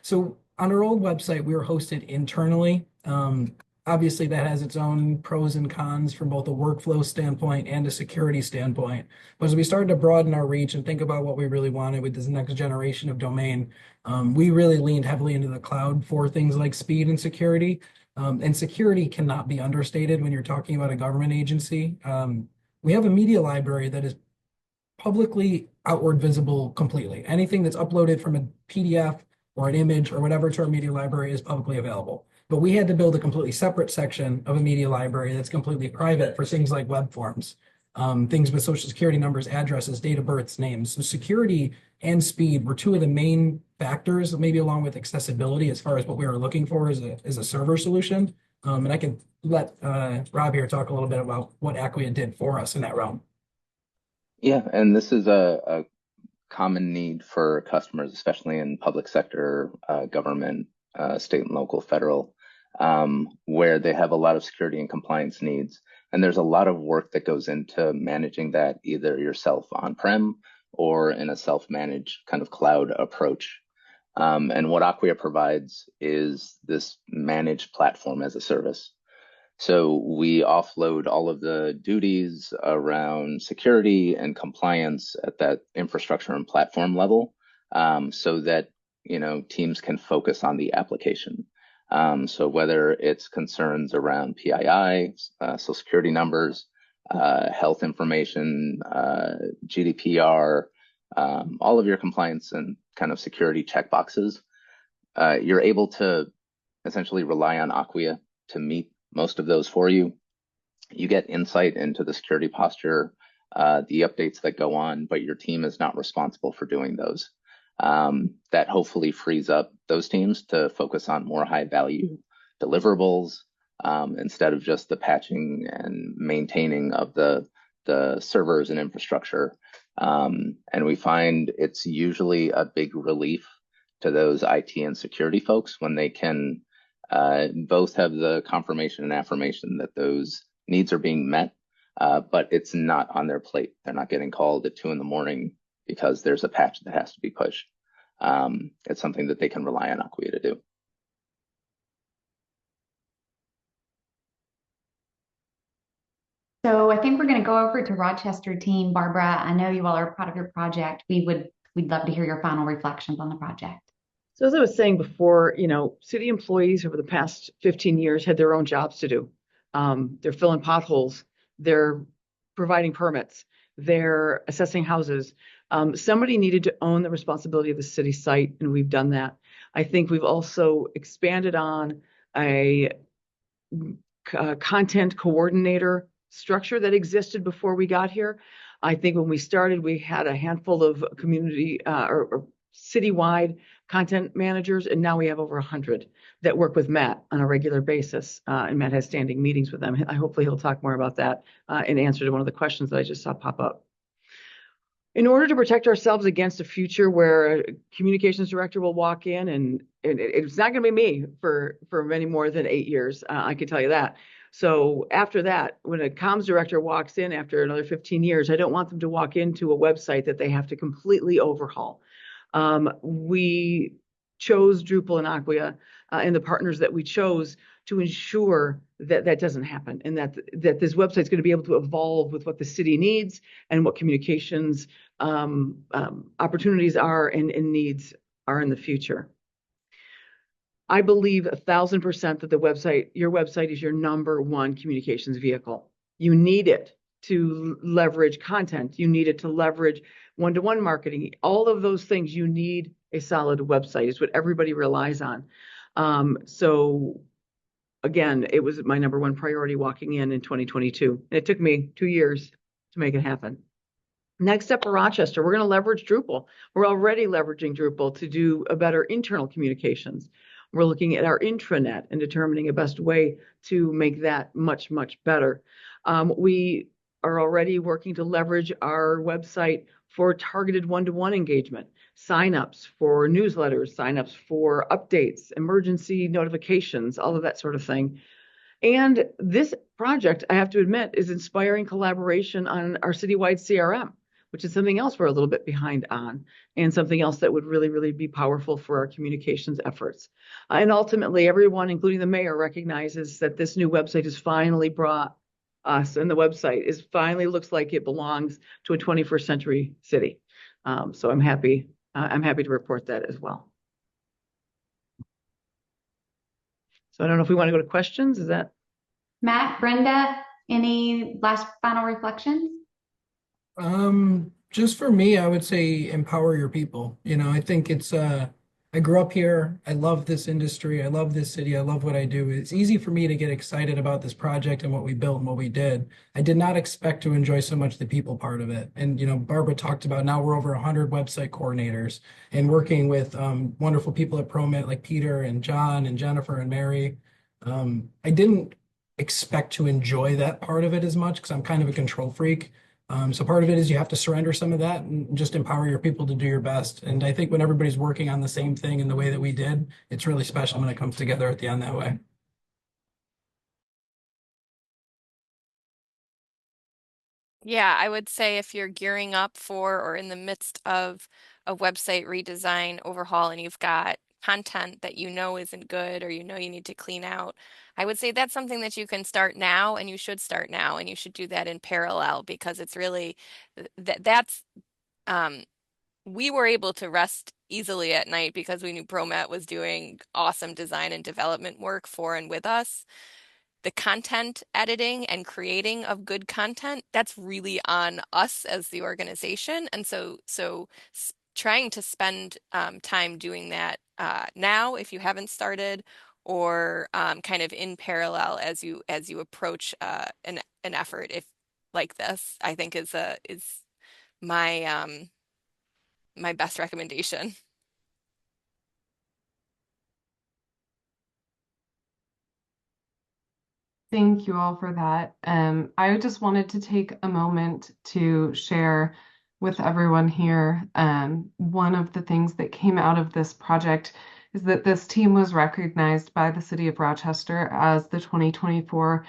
So on our old website, we were hosted internally. Obviously, that has its own pros and cons from both a workflow standpoint and a security standpoint. But as we started to broaden our reach and think about what we really wanted with this next generation of domain, we really leaned heavily into the cloud for things like speed and security. And security cannot be understated when you're talking about a government agency. We have a media library that is publicly outward visible completely. Anything that's uploaded from a PDF or an image or whatever to our media library is publicly available. But we had to build a completely separate section of a media library that's completely private for things like web forms, things with social security numbers, addresses, date of births, names. So security and speed were two of the main factors, maybe along with accessibility as far as what we were looking for as a server solution. And I can let Rob here talk a little bit about what Acquia did for us in that realm. Yeah, and this is a common need for customers, especially in public sector, government, state and local, federal, where they have a lot of security and compliance needs. And there's a lot of work that goes into managing that either yourself on-prem or in a self-managed kind of cloud approach. And what Acquia provides is this managed platform as a service. So we offload all of the duties around security and compliance at that infrastructure and platform level, so that teams can focus on the application. So whether it's concerns around PII, social security numbers, health information, GDPR, all of your compliance and kind of security checkboxes, you're able to essentially rely on Acquia to meet most of those for you. You get insight into the security posture, the updates that go on, but your team is not responsible for doing those. That hopefully frees up those teams to focus on more high value deliverables, instead of just the patching and maintaining of the servers and infrastructure. And we find it's usually a big relief to those IT and security folks when they can both have the confirmation and affirmation that those needs are being met, but it's not on their plate. They're not getting called at 2 a.m. because there's a patch that has to be pushed. It's something that they can rely on Acquia to do. So I think we're going to go over to Rochester team. Barbara, I know you all are proud of your project. We'd love to hear your final reflections on the project. So as I was saying before, city employees over the past 15 years had their own jobs to do. They're filling potholes. They're providing permits. They're assessing houses. Somebody needed to own the responsibility of the city site, and we've done that. I think we've also expanded on a content coordinator structure that existed before we got here. I think when we started, we had a handful of community or citywide content managers, and now we have over 100 that work with Matt on a regular basis, and Matt has standing meetings with them. Hopefully he'll talk more about that in answer to one of the questions that I just saw pop up. In order to protect ourselves against a future where a communications director will walk in and it's not going to be me for many more than 8 years, I can tell you that. So after that, when a comms director walks in after another 15 years, I don't want them to walk into a website that they have to completely overhaul. We chose Drupal and Acquia and the partners that we chose to ensure that that doesn't happen, and that this website is going to be able to evolve with what the city needs and what communications opportunities are and needs are in the future. I believe 1,000% that your website is your number one communications vehicle. You need it to leverage content. You need it to leverage one-to-one marketing. All of those things, you need a solid website. It's what everybody relies on. So again, it was my number one priority walking in 2022. It took me 2 years to make it happen. Next up for Rochester, we're going to leverage Drupal. We're already leveraging Drupal to do a better internal communications. We're looking at our intranet and determining a best way to make that much, much better. We are already working to leverage our website for targeted one-to-one engagement, signups for newsletters, signups for updates, emergency notifications, all of that sort of thing. And this project, I have to admit, is inspiring collaboration on our citywide CRM, which is something else we're a little bit behind on, and something else that would really, really be powerful for our communications efforts. And ultimately, everyone, including the mayor, recognizes that this new website has finally brought us, and the website is finally looks like it belongs to a 21st century city. So I'm happy to report that as well. So I don't know if we want to go to questions. Is that Matt, Brenda, any last final reflections? Just for me, I would say empower your people. I think I grew up here. I love this industry. I love this city. I love what I do. It's easy for me to get excited about this project and what we built and what we did. I did not expect to enjoy so much the people part of it. And, Barbara talked about now we're over 100 website coordinators and working with wonderful people at ProMet like Peter and John and Jennifer and Mary. I didn't expect to enjoy that part of it as much because I'm kind of a control freak. So part of it is you have to surrender some of that and just empower your people to do your best. And I think when everybody's working on the same thing in the way that we did, it's really special when it comes together at the end that way. Yeah, I would say if you're gearing up for or in the midst of a website redesign overhaul and you've got content that you know isn't good or you know you need to clean out, I would say that's something that you can start now and you should start now and you should do that in parallel because it's really that's um we were able to rest easily at night because we knew ProMet was doing awesome design and development work for and with us. The content editing and creating of good content, that's really on us as the organization. And trying to spend time doing that now, if you haven't started, or kind of in parallel as you approach an effort if like this, I think is my my best recommendation. Thank you all for that. I just wanted to take a moment to share with everyone here. One of the things that came out of this project is that this team was recognized by the City of Rochester as the 2024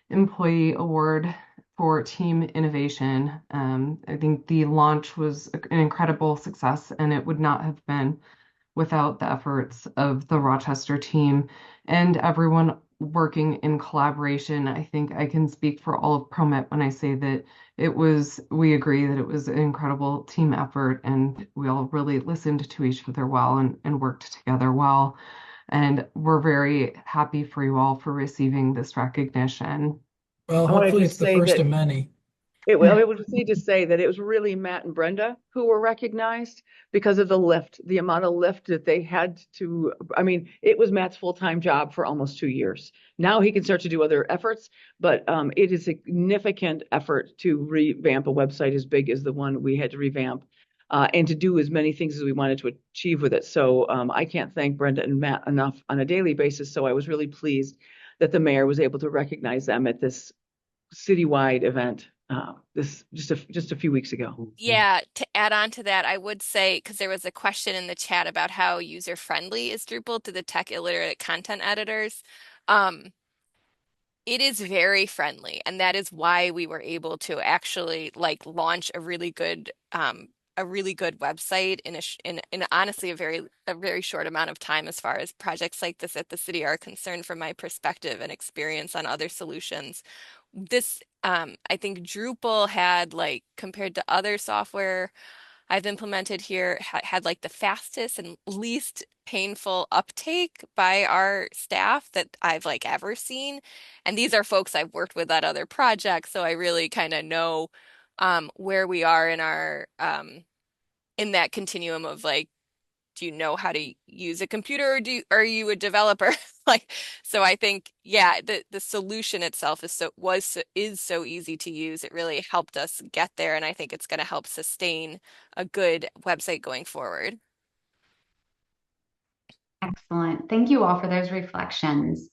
Employee Award for Team Innovation. I think the launch was an incredible success, and it would not have been without the efforts of the Rochester team and everyone working in collaboration. I think I can speak for all of ProMet when I say that we agree that it was an incredible team effort and we all really listened to each other well and worked together well. And we're very happy for you all for receiving this recognition. Well, I wanted hopefully to it's the say first that of many. it was just need to say that it was really Matt and Brenda who were recognized because of the amount of lift that they had to. I mean, it was Matt's full-time job for almost 2 years. Now he can start to do other efforts, but it is a significant effort to revamp a website as big as the one we had to revamp. And to do as many things as we wanted to achieve with it. So I can't thank Brenda and Matt enough on a daily basis. So I was really pleased that the mayor was able to recognize them at this citywide event this just a few weeks ago. Yeah, to add on to that, I would say, because there was a question in the chat about how user-friendly is Drupal to the tech illiterate content editors. Um, it is very friendly, and that is why we were able to actually like launch a really good website in honestly a very short amount of time as far as projects like this at the city are concerned from my perspective and experience on other solutions. This I think Drupal had like compared to other software I've implemented here had like the fastest and least painful uptake by our staff that I've like ever seen. And these are folks I've worked with at other projects, so I really kind of know where we are in our in that continuum of like, do you know how to use a computer or are you a developer? Like, so I think, yeah, the solution itself is so easy to use. It really helped us get there, and I think it's going to help sustain a good website going forward. Excellent. Thank you all for those reflections.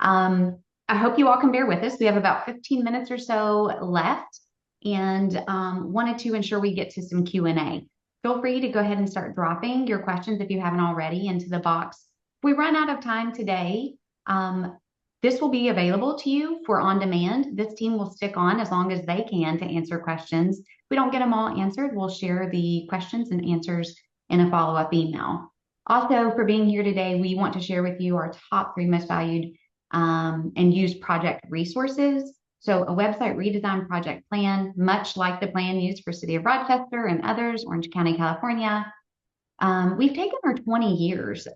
Um, I hope you all can bear with us. We have about 15 minutes or so left and wanted to ensure we get to some Q&A. Feel free to go ahead and start dropping your questions if you haven't already into the box. If we run out of time today, this will be available to you for on demand. This team will stick on as long as they can to answer questions. If we don't get them all answered, we'll share the questions and answers in a follow-up email. Also, for being here today, we want to share with you our top 3 most valued and used project resources. So a website redesign project plan, much like the plan used for City of Rochester and others, Orange County, California. We've taken our 20 years,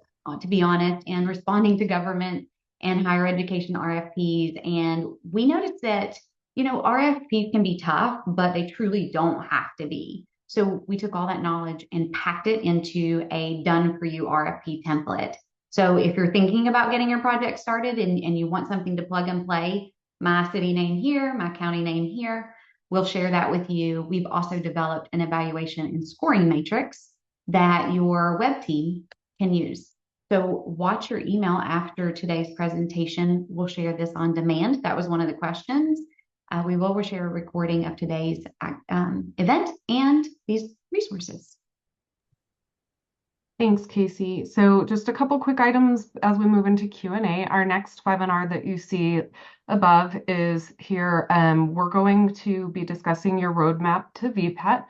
to be honest, in responding to government and higher education RFPs. And we noticed that, RFPs can be tough, but they truly don't have to be. So we took all that knowledge and packed it into a done for you RFP template. So if you're thinking about getting your project started and you want something to plug and play, my city name here, my county name here, we'll share that with you. We've also developed an evaluation and scoring matrix that your web team can use. So watch your email after today's presentation. We'll share this on demand. That was one of the questions. We will share a recording of today's event and these resources. Thanks, Casey. So just a couple quick items as we move into Q&A. Our next webinar that you see above is here. We're going to be discussing your roadmap to VPET,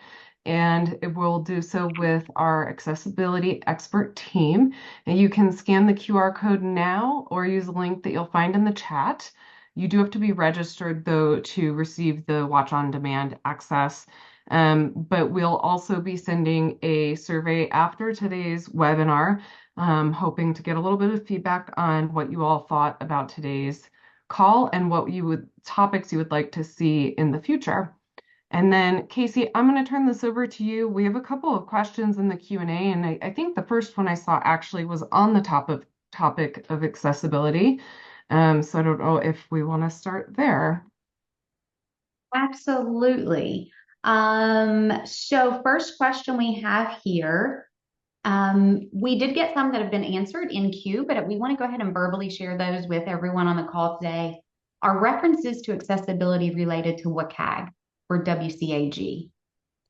and we'll do so with our accessibility expert team. And you can scan the QR code now or use a link that you'll find in the chat. You do have to be registered, though, to receive the watch on demand access. But we'll also be sending a survey after today's webinar, hoping to get a little bit of feedback on what you all thought about today's call and what topics you would like to see in the future. And then, Casey, I'm going to turn this over to you. We have a couple of questions in the Q&A, and I think the first one I saw actually was on the topic of accessibility. So I don't know if we want to start there. Absolutely. So first question we have here, we did get some that have been answered in queue, but we want to go ahead and verbally share those with everyone on the call today. Are references to accessibility related to WCAG or WCAG?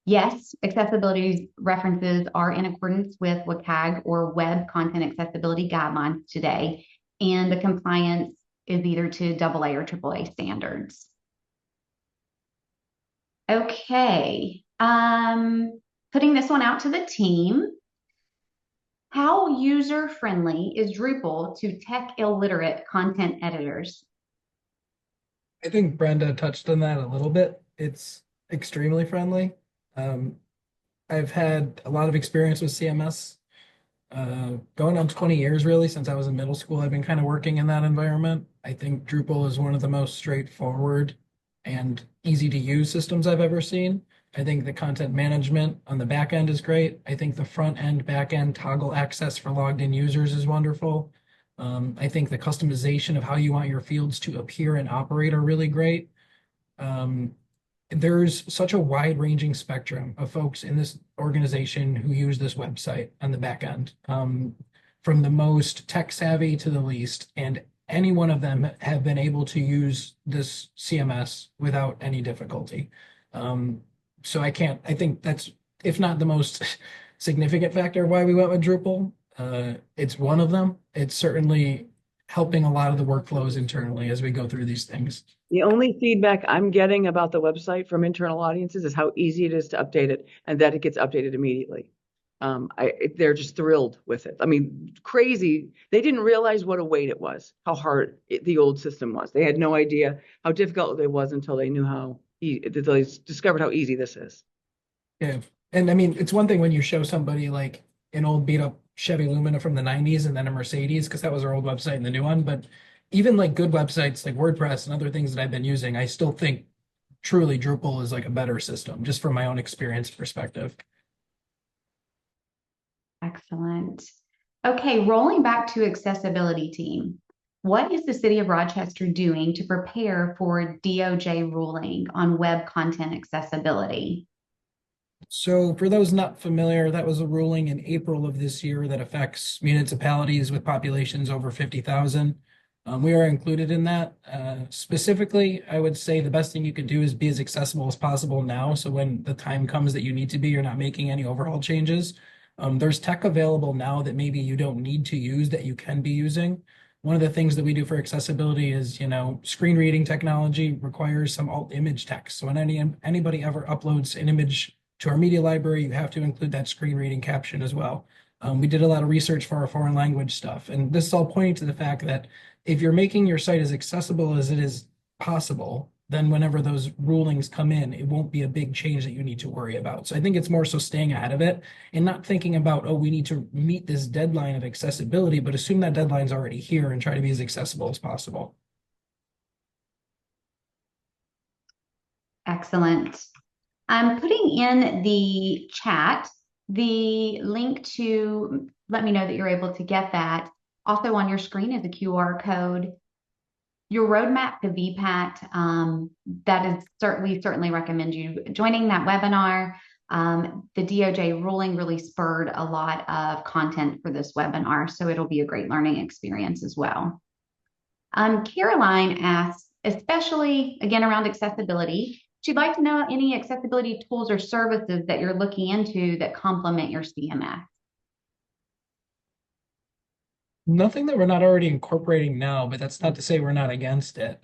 Yes, accessibility references are in accordance with WCAG or Web Content Accessibility Guidelines today, and the compliance is either to AA or AAA standards. Okay, putting this one out to the team. How user-friendly is Drupal to tech illiterate content editors? I think Brenda touched on that a little bit. It's extremely friendly. I've had a lot of experience with CMS, going on 20 years really, since I was in middle school. I've been kind of working in that environment. I think Drupal is one of the most straightforward and easy to use systems I've ever seen. I think the content management on the back end is great. I think the front end, back end toggle access for logged in users is wonderful. I think the customization of how you want your fields to appear and operate are really great. There's such a wide-ranging spectrum of folks in this organization who use this website on the back end, from the most tech savvy to the least, and any one of them have been able to use this CMS without any difficulty. So I think that's, if not the most significant factor why we went with Drupal, it's one of them. It's certainly helping a lot of the workflows internally as we go through these things. The only feedback I'm getting about the website from internal audiences is how easy it is to update it and that it gets updated immediately. They're just thrilled with it. I mean, crazy. They didn't realize what a weight it was, how hard the old system was. They had no idea how difficult it was until they knew they discovered how easy this is. Yeah. And I mean, it's one thing when you show somebody like an old beat up Chevy Lumina from the 90s and then a Mercedes because that was our old website and the new one. But even like good websites like WordPress and other things that I've been using, I still think truly Drupal is like a better system, just from my own experience perspective. Excellent. Okay, rolling back to accessibility team. What is the city of Rochester doing to prepare for DOJ ruling on web content accessibility? So for those not familiar, that was a ruling in April of this year that affects municipalities with populations over 50,000. We are included in that. Specifically, I would say the best thing you can do is be as accessible as possible now. So when the time comes that you need to be, you're not making any overhaul changes. There's tech available now that maybe you don't need to use that you can be using. One of the things that we do for accessibility is, screen reading technology requires some alt image text. So when anybody ever uploads an image to our media library, you have to include that screen reading caption as well. We did a lot of research for our foreign language stuff, and this is all pointing to the fact that if you're making your site as accessible as it is possible, then whenever those rulings come in, it won't be a big change that you need to worry about. So I think it's more so staying ahead of it and not thinking about, oh, we need to meet this deadline of accessibility, but assume that deadline's already here and try to be as accessible as possible. Excellent. I'm putting in the chat the link to let me know that you're able to get that. Also on your screen is a QR code. Your roadmap to VPAT, we certainly recommend you joining that webinar. The DOJ ruling really spurred a lot of content for this webinar, so it'll be a great learning experience as well. Caroline asks, especially again around accessibility, she'd like to know any accessibility tools or services that you're looking into that complement your CMS. Nothing that we're not already incorporating now, but that's not to say we're not against it.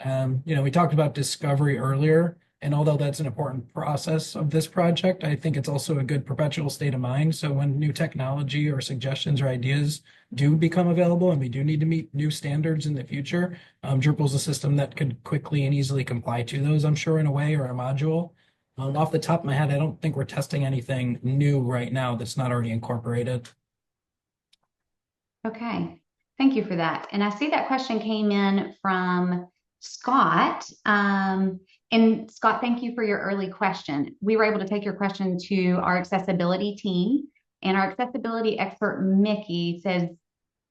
We talked about discovery earlier, and although that's an important process of this project, I think it's also a good perpetual state of mind. So when new technology or suggestions or ideas do become available and we do need to meet new standards in the future, Drupal's a system that could quickly and easily comply to those, I'm sure, in a way or a module. Off the top of my head, I don't think we're testing anything new right now that's not already incorporated. Okay. Thank you for that. And I see that question came in from Scott. And Scott, thank you for your early question. We were able to take your question to our accessibility team, and our accessibility expert, Mickey, says,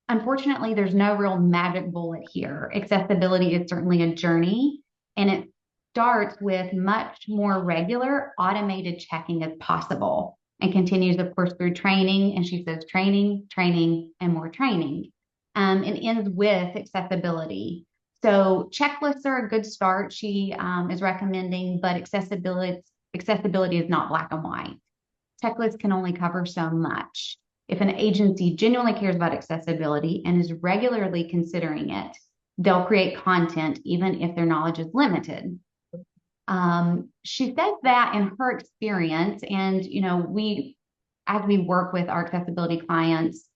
unfortunately, there's no real magic bullet here. Accessibility is certainly a journey, and it starts with much more regular automated checking as possible and continues, of course, through training. And she says training, training, and more training. And ends with accessibility. So checklists are a good start, she is recommending, but accessibility is not black and white. Checklists can only cover so much. If an agency genuinely cares about accessibility and is regularly considering it, they'll create content even if their knowledge is limited. She says that in her experience, and as we work with our accessibility clients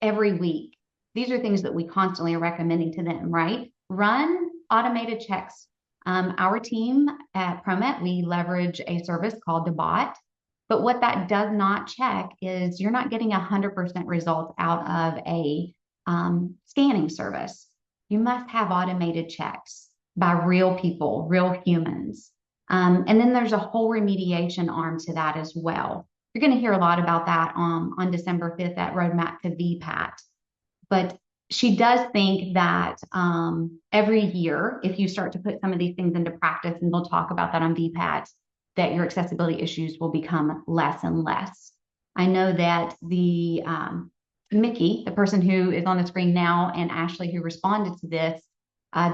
every week, these are things that we constantly are recommending to them, right? Run automated checks. Our team at ProMet, we leverage a service called the bot. But what that does not check is you're not getting 100% results out of a scanning service. You must have automated checks by real people, real humans. And then there's a whole remediation arm to that as well. You're going to hear a lot about that on December 5th at Roadmap to VPAT. But she does think that every year, if you start to put some of these things into practice, and we'll talk about that on VPAT, that your accessibility issues will become less and less. I know that the Mickey, the person who is on the screen now, and Ashley, who responded to this,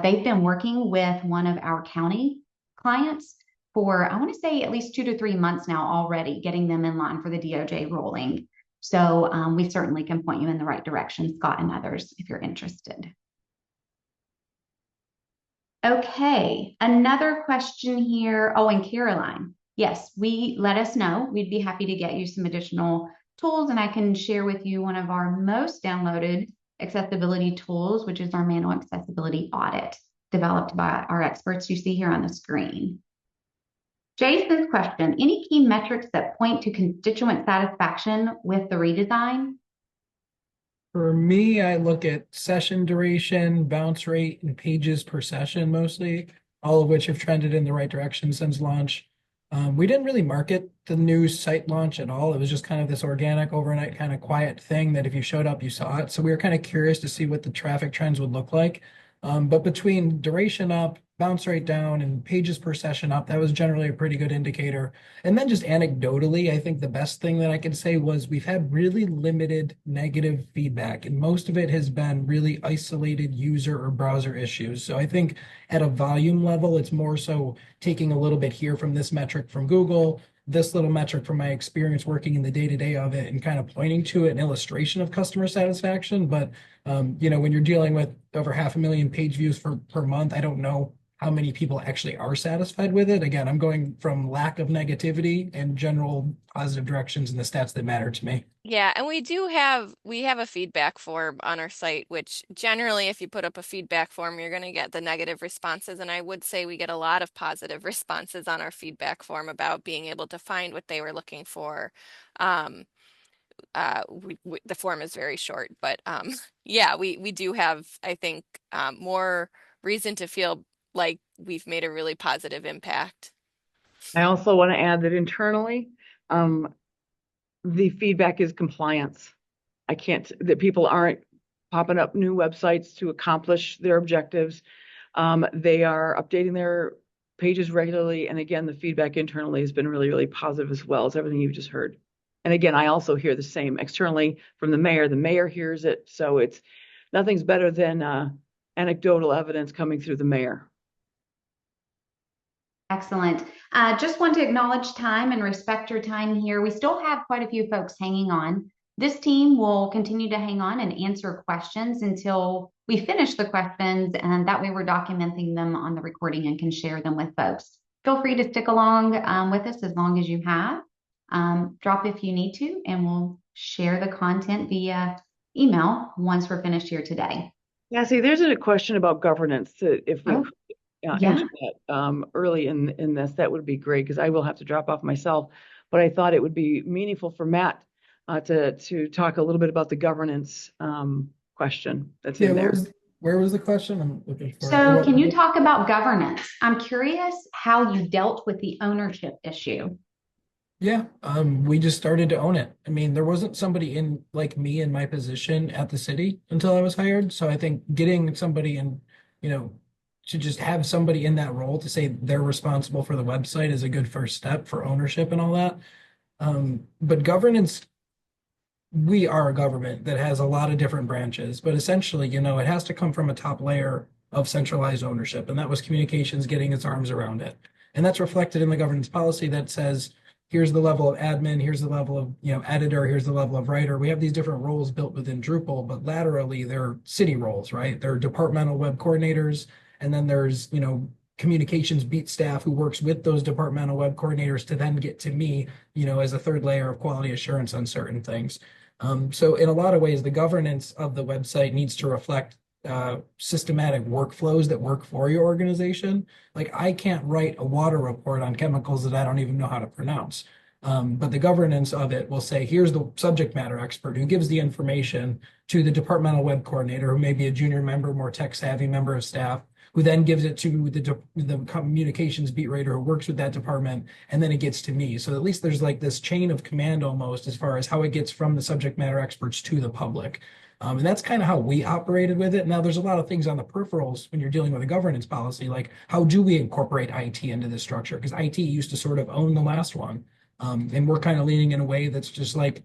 they've been working with one of our county clients for, I want to say, at least 2 to 3 months now already, getting them in line for the DOJ ruling. So we certainly can point you in the right direction, Scott and others, if you're interested. Okay, another question here. Oh, and Caroline, yes, let us know. We'd be happy to get you some additional tools, and I can share with you one of our most downloaded accessibility tools, which is our manual accessibility audit developed by our experts you see here on the screen. Jason's question, any key metrics that point to constituent satisfaction with the redesign? For me, I look at session duration, bounce rate, and pages per session mostly, all of which have trended in the right direction since launch. We didn't really market the new site launch at all. It was just kind of this organic, overnight, kind of quiet thing that if you showed up, you saw it. So we were kind of curious to see what the traffic trends would look like. But between duration up, bounce rate down, and pages per session up, that was generally a pretty good indicator. And then just anecdotally, I think the best thing that I could say was we've had really limited negative feedback, and most of it has been really isolated user or browser issues. So I think at a volume level, it's more so taking a little bit here from this metric from Google, this little metric from my experience working in the day-to-day of it, and kind of pointing to an illustration of customer satisfaction. But when you're dealing with over 500,000 page views per month, I don't know how many people actually are satisfied with it. Again, I'm going from lack of negativity and general positive directions in the stats that matter to me. Yeah, and we have a feedback form on our site, which generally if you put up a feedback form, you're going to get the negative responses. And I would say we get a lot of positive responses on our feedback form about being able to find what they were looking for. Um, the form is very short, but yeah, we do have, I think, more reason to feel like we've made a really positive impact. I also want to add that internally, the feedback is compliance. That people aren't popping up new websites to accomplish their objectives. They are updating their pages regularly. And again, the feedback internally has been really, really positive as well as everything you've just heard. And again, I also hear the same externally from the mayor. The mayor hears it. So nothing's better than anecdotal evidence coming through the mayor. Excellent. Just want to acknowledge time and respect your time here. We still have quite a few folks hanging on. This team will continue to hang on and answer questions until we finish the questions, and that way we're documenting them on the recording and can share them with folks. Feel free to stick along with us as long as you have. Drop if you need to, and we'll share the content via email once we're finished here today. Yeah, see, there's a question about governance. If we Yeah. answer that early in this, that would be great because I will have to drop off myself. But I thought it would be meaningful for Matt to talk a little bit about the governance question that's in there. Where was the question? I'm looking for So can you talk about governance? I'm curious how you dealt with the ownership issue. Yeah, we just started to own it. I mean, there wasn't somebody in like me in my position at the city until I was hired. So I think getting somebody in, to just have somebody in that role to say they're responsible for the website is a good first step for ownership and all that. But governance, we are a government that has a lot of different branches, but essentially, it has to come from a top layer of centralized ownership, and that was communications getting its arms around it. And that's reflected in the governance policy that says, here's the level of admin, here's the level of, editor, here's the level of writer. We have these different roles built within Drupal, but laterally they're city roles, right? They're departmental web coordinators, and then there's, communications beat staff who works with those departmental web coordinators to then get to me, as a third layer of quality assurance on certain things. So in a lot of ways, the governance of the website needs to reflect systematic workflows that work for your organization. Like I can't write a water report on chemicals that I don't even know how to pronounce. But the governance of it will say, here's the subject matter expert who gives the information to the departmental web coordinator, who may be a junior member, more tech savvy member of staff, who then gives it to the communications beat writer who works with that department, and then it gets to me. So at least there's like this chain of command almost as far as how it gets from the subject matter experts to the public. And that's kind of how we operated with it. Now, there's a lot of things on the peripherals when you're dealing with a governance policy, like how do we incorporate IT into this structure? Because IT used to sort of own the last one. And we're kind of leaning in a way that's just like,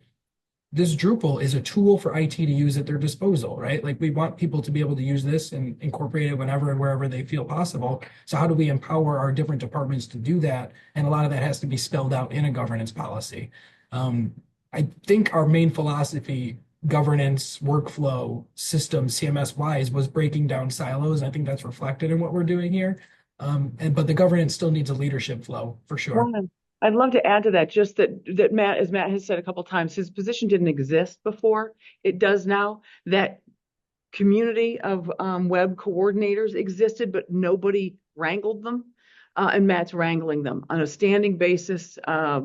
this Drupal is a tool for IT to use at their disposal, right? Like we want people to be able to use this and incorporate it whenever and wherever they feel possible. So how do we empower our different departments to do that? And a lot of that has to be spelled out in a governance policy. I think our main philosophy, governance, workflow, system, CMS wise, was breaking down silos. I think that's reflected in what we're doing here. But the governance still needs a leadership flow for sure. Well, I'd love to add to that, just that Matt, as Matt has said a couple times, his position didn't exist before. It does now. That community of web coordinators existed, but nobody wrangled them. And Matt's wrangling them on a standing basis.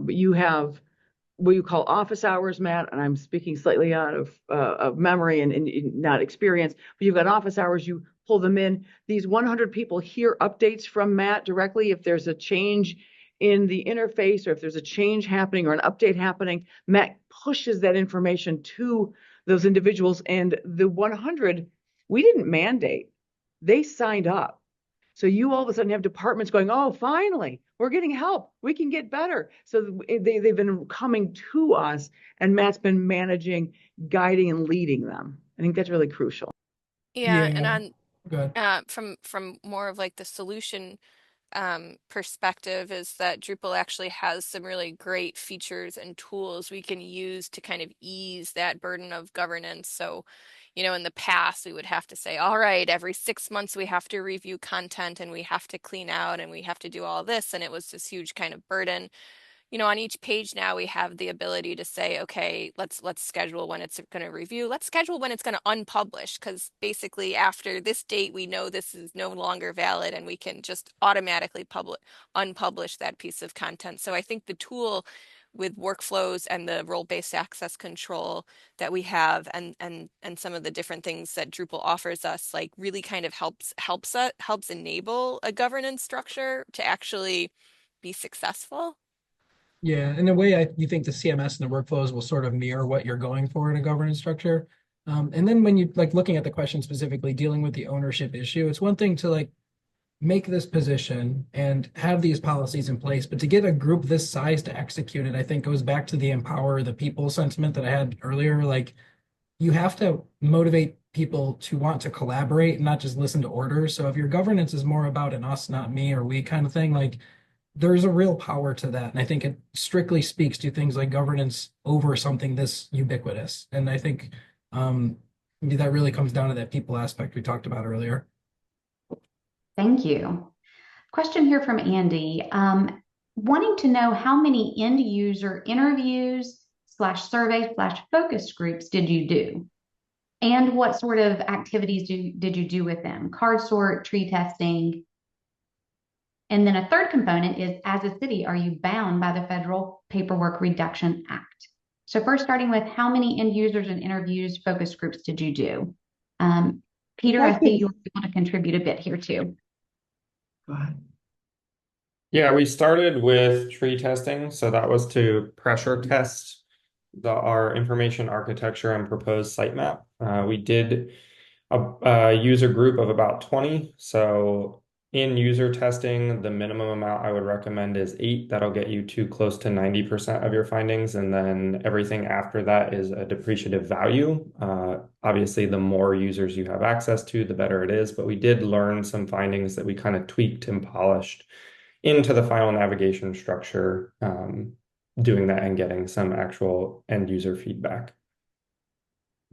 You have what you call office hours, Matt, and I'm speaking slightly out of memory and not experience, but you've got office hours, you pull them in. These 100 people hear updates from Matt directly if there's a change in the interface or if there's a change happening or an update happening. Matt pushes that information to those individuals, and the 100, we didn't mandate. They signed up. So you all of a sudden have departments going, oh, finally, we're getting help. We can get better. So they've been coming to us, and Matt's been managing, guiding, and leading them. I think that's really crucial. Yeah, and Yeah, on good. from more of like the solution perspective is that Drupal actually has some really great features and tools we can use to kind of ease that burden of governance. So, in the past, we would have to say, all right, every 6 months we have to review content and we have to clean out and we have to do all this. And it was this huge kind of burden. On each page now we have the ability to say, okay, let's schedule when it's going to review. Let's schedule when it's going to unpublish, because basically after this date we know this is no longer valid and we can just automatically unpublish that piece of content. So I think the tool with workflows and the role-based access control that we have and some of the different things that Drupal offers us like really kind of helps enable a governance structure to actually be successful. Yeah, in a way, you think the CMS and the workflows will sort of mirror what you're going for in a governance structure. And then when you like looking at the question specifically, dealing with the ownership issue, it's one thing to like make this position and have these policies in place, but to get a group this size to execute it, I think goes back to the empower the people sentiment that I had earlier. Like you have to motivate people to want to collaborate and not just listen to orders. So if your governance is more about an us, not me, or we kind of thing, like there's a real power to that. And I think it strictly speaks to things like governance over something this ubiquitous. And I think that really comes down to that people aspect we talked about earlier. Thank you. Question here from Andy. Wanting to know how many end user interviews / surveys / focus groups did you do? And what sort of activities did you do with them? Card sort, tree testing. And then a third component is, as a city, are you bound by the Federal Paperwork Reduction Act? So first starting with how many end users and interviews, focus groups did you do? Peter, I see you want to contribute a bit here too. Go ahead. Yeah, we started with tree testing. So that was to pressure test our information architecture and proposed sitemap. We did a user group of about 20. So in user testing, the minimum amount I would recommend is 8. That'll get you to close to 90% of your findings. And then everything after that is a depreciative value. Obviously, the more users you have access to, the better it is. But we did learn some findings that we kind of tweaked and polished into the final navigation structure, doing that and getting some actual end user feedback.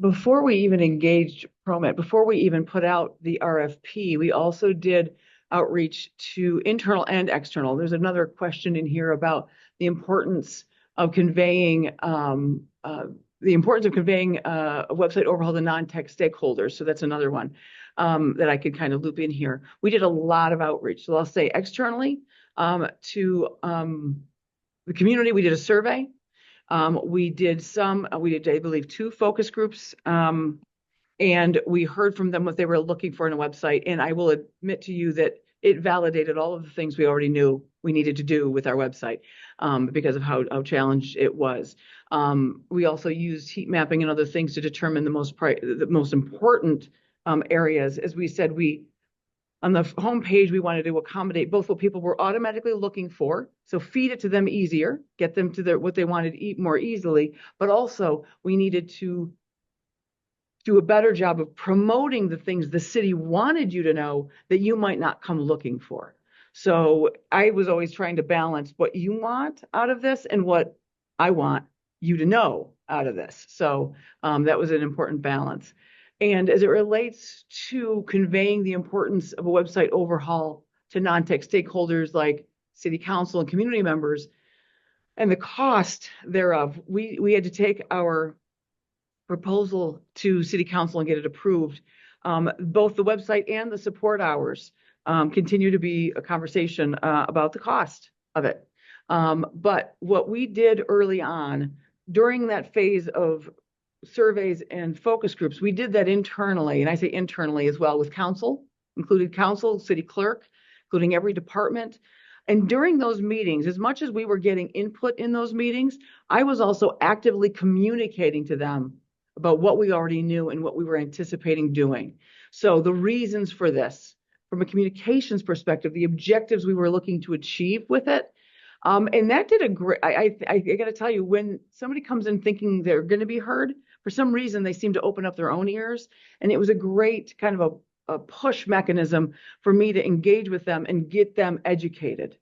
Before we even engaged ProMet, before we even put out the RFP, we also did outreach to internal and external. There's another question in here about the importance of conveying a website overhaul to non-tech stakeholders. So that's another one that I could kind of loop in here. We did a lot of outreach. So I'll say externally to the community, we did a survey. We did, I believe, 2 focus groups, and we heard from them what they were looking for in a website. And I will admit to you that it validated all of the things we already knew we needed to do with our website because of how challenged it was. We also used heat mapping and other things to determine the most important areas. As we said, on the homepage, we wanted to accommodate both what people were automatically looking for, so feed it to them easier, get them to what they wanted to eat more easily, but also we needed to do a better job of promoting the things the city wanted you to know that you might not come looking for. So I was always trying to balance what you want out of this and what I want you to know out of this. So that was an important balance. And as it relates to conveying the importance of a website overhaul to non-tech stakeholders like city council and community members and the cost thereof, we had to take our proposal to city council and get it approved. Both the website and the support hours continue to be a conversation about the cost of it. But what we did early on during that phase of surveys and focus groups, we did that internally, and I say internally as well with council, included council, city clerk, including every department. And during those meetings, as much as we were getting input in those meetings, I was also actively communicating to them about what we already knew and what we were anticipating doing. So the reasons for this, from a communications perspective, the objectives we were looking to achieve with it. And that did a great, I got to tell you, when somebody comes in thinking they're going to be heard, for some reason, they seem to open up their own ears. And it was a great kind of a push mechanism for me to engage with them and get them educated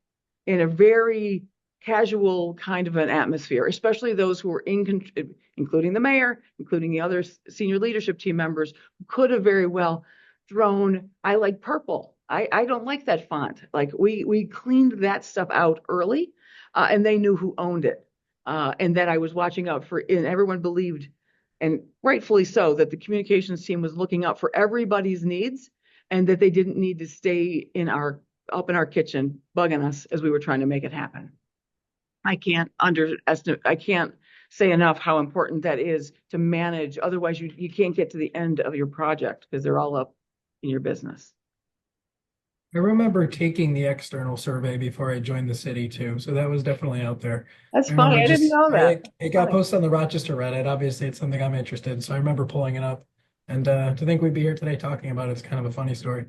in a very casual kind of an atmosphere, especially those who were including the mayor, including the other senior leadership team members, who could have very well thrown, I like purple. I don't like that font. Like we cleaned that stuff out early, and they knew who owned it. And that I was watching out for, and everyone believed, and rightfully so, that the communications team was looking out for everybody's needs, and that they didn't need to stay up in our kitchen bugging us as we were trying to make it happen. I can't say enough how important that is to manage. Otherwise, you can't get to the end of your project because they're all up in your business. I remember taking the external survey before I joined the city too, so that was definitely out there. That's I funny. remember I didn't know that. It got posted on the Rochester Reddit. Obviously, it's something I'm interested in, so I remember pulling it up. And to think we'd be here today talking about it's kind of a funny story.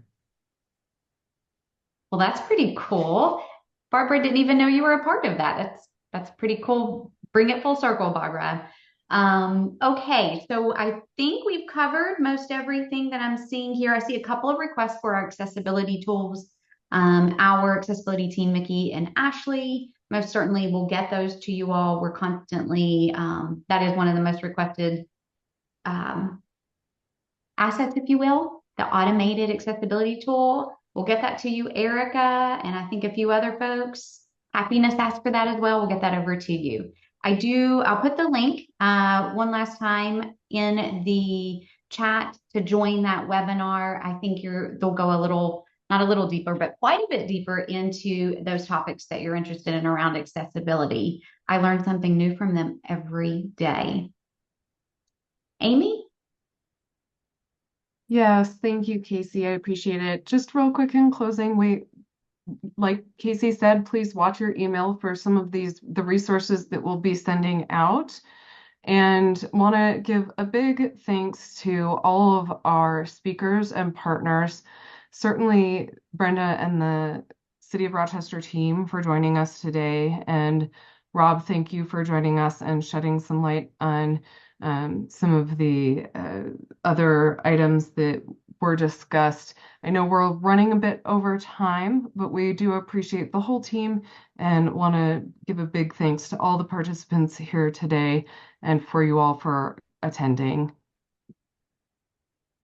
Well, that's pretty cool. Barbara, didn't even know you were a part of that. That's pretty cool. Bring it full circle, Barbara. Okay, so I think we've covered most everything that I'm seeing here. I see a couple of requests for our accessibility tools. Our accessibility team, Mickey and Ashley, most certainly will get those to you all. We're constantly, that is one of the most requested assets, if you will, the automated accessibility tool. We'll get that to you, Erica, and I think a few other folks. Happiness asked for that as well. We'll get that over to you. I'll put the link one last time in the chat to join that webinar. I think they'll go not a little deeper, but quite a bit deeper into those topics that you're interested in around accessibility. I learn something new from them every day. Amy? Yes, thank you, Casey. I appreciate it. Just real quick in closing, like Casey said, please watch your email for some of the resources that we'll be sending out. And want to give a big thanks to all of our speakers and partners. Certainly Brenda and the City of Rochester team for joining us today. And Rob, thank you for joining us and shedding some light on some of the other items that were discussed. I know we're running a bit over time, but we do appreciate the whole team and want to give a big thanks to all the participants here today and for you all for attending.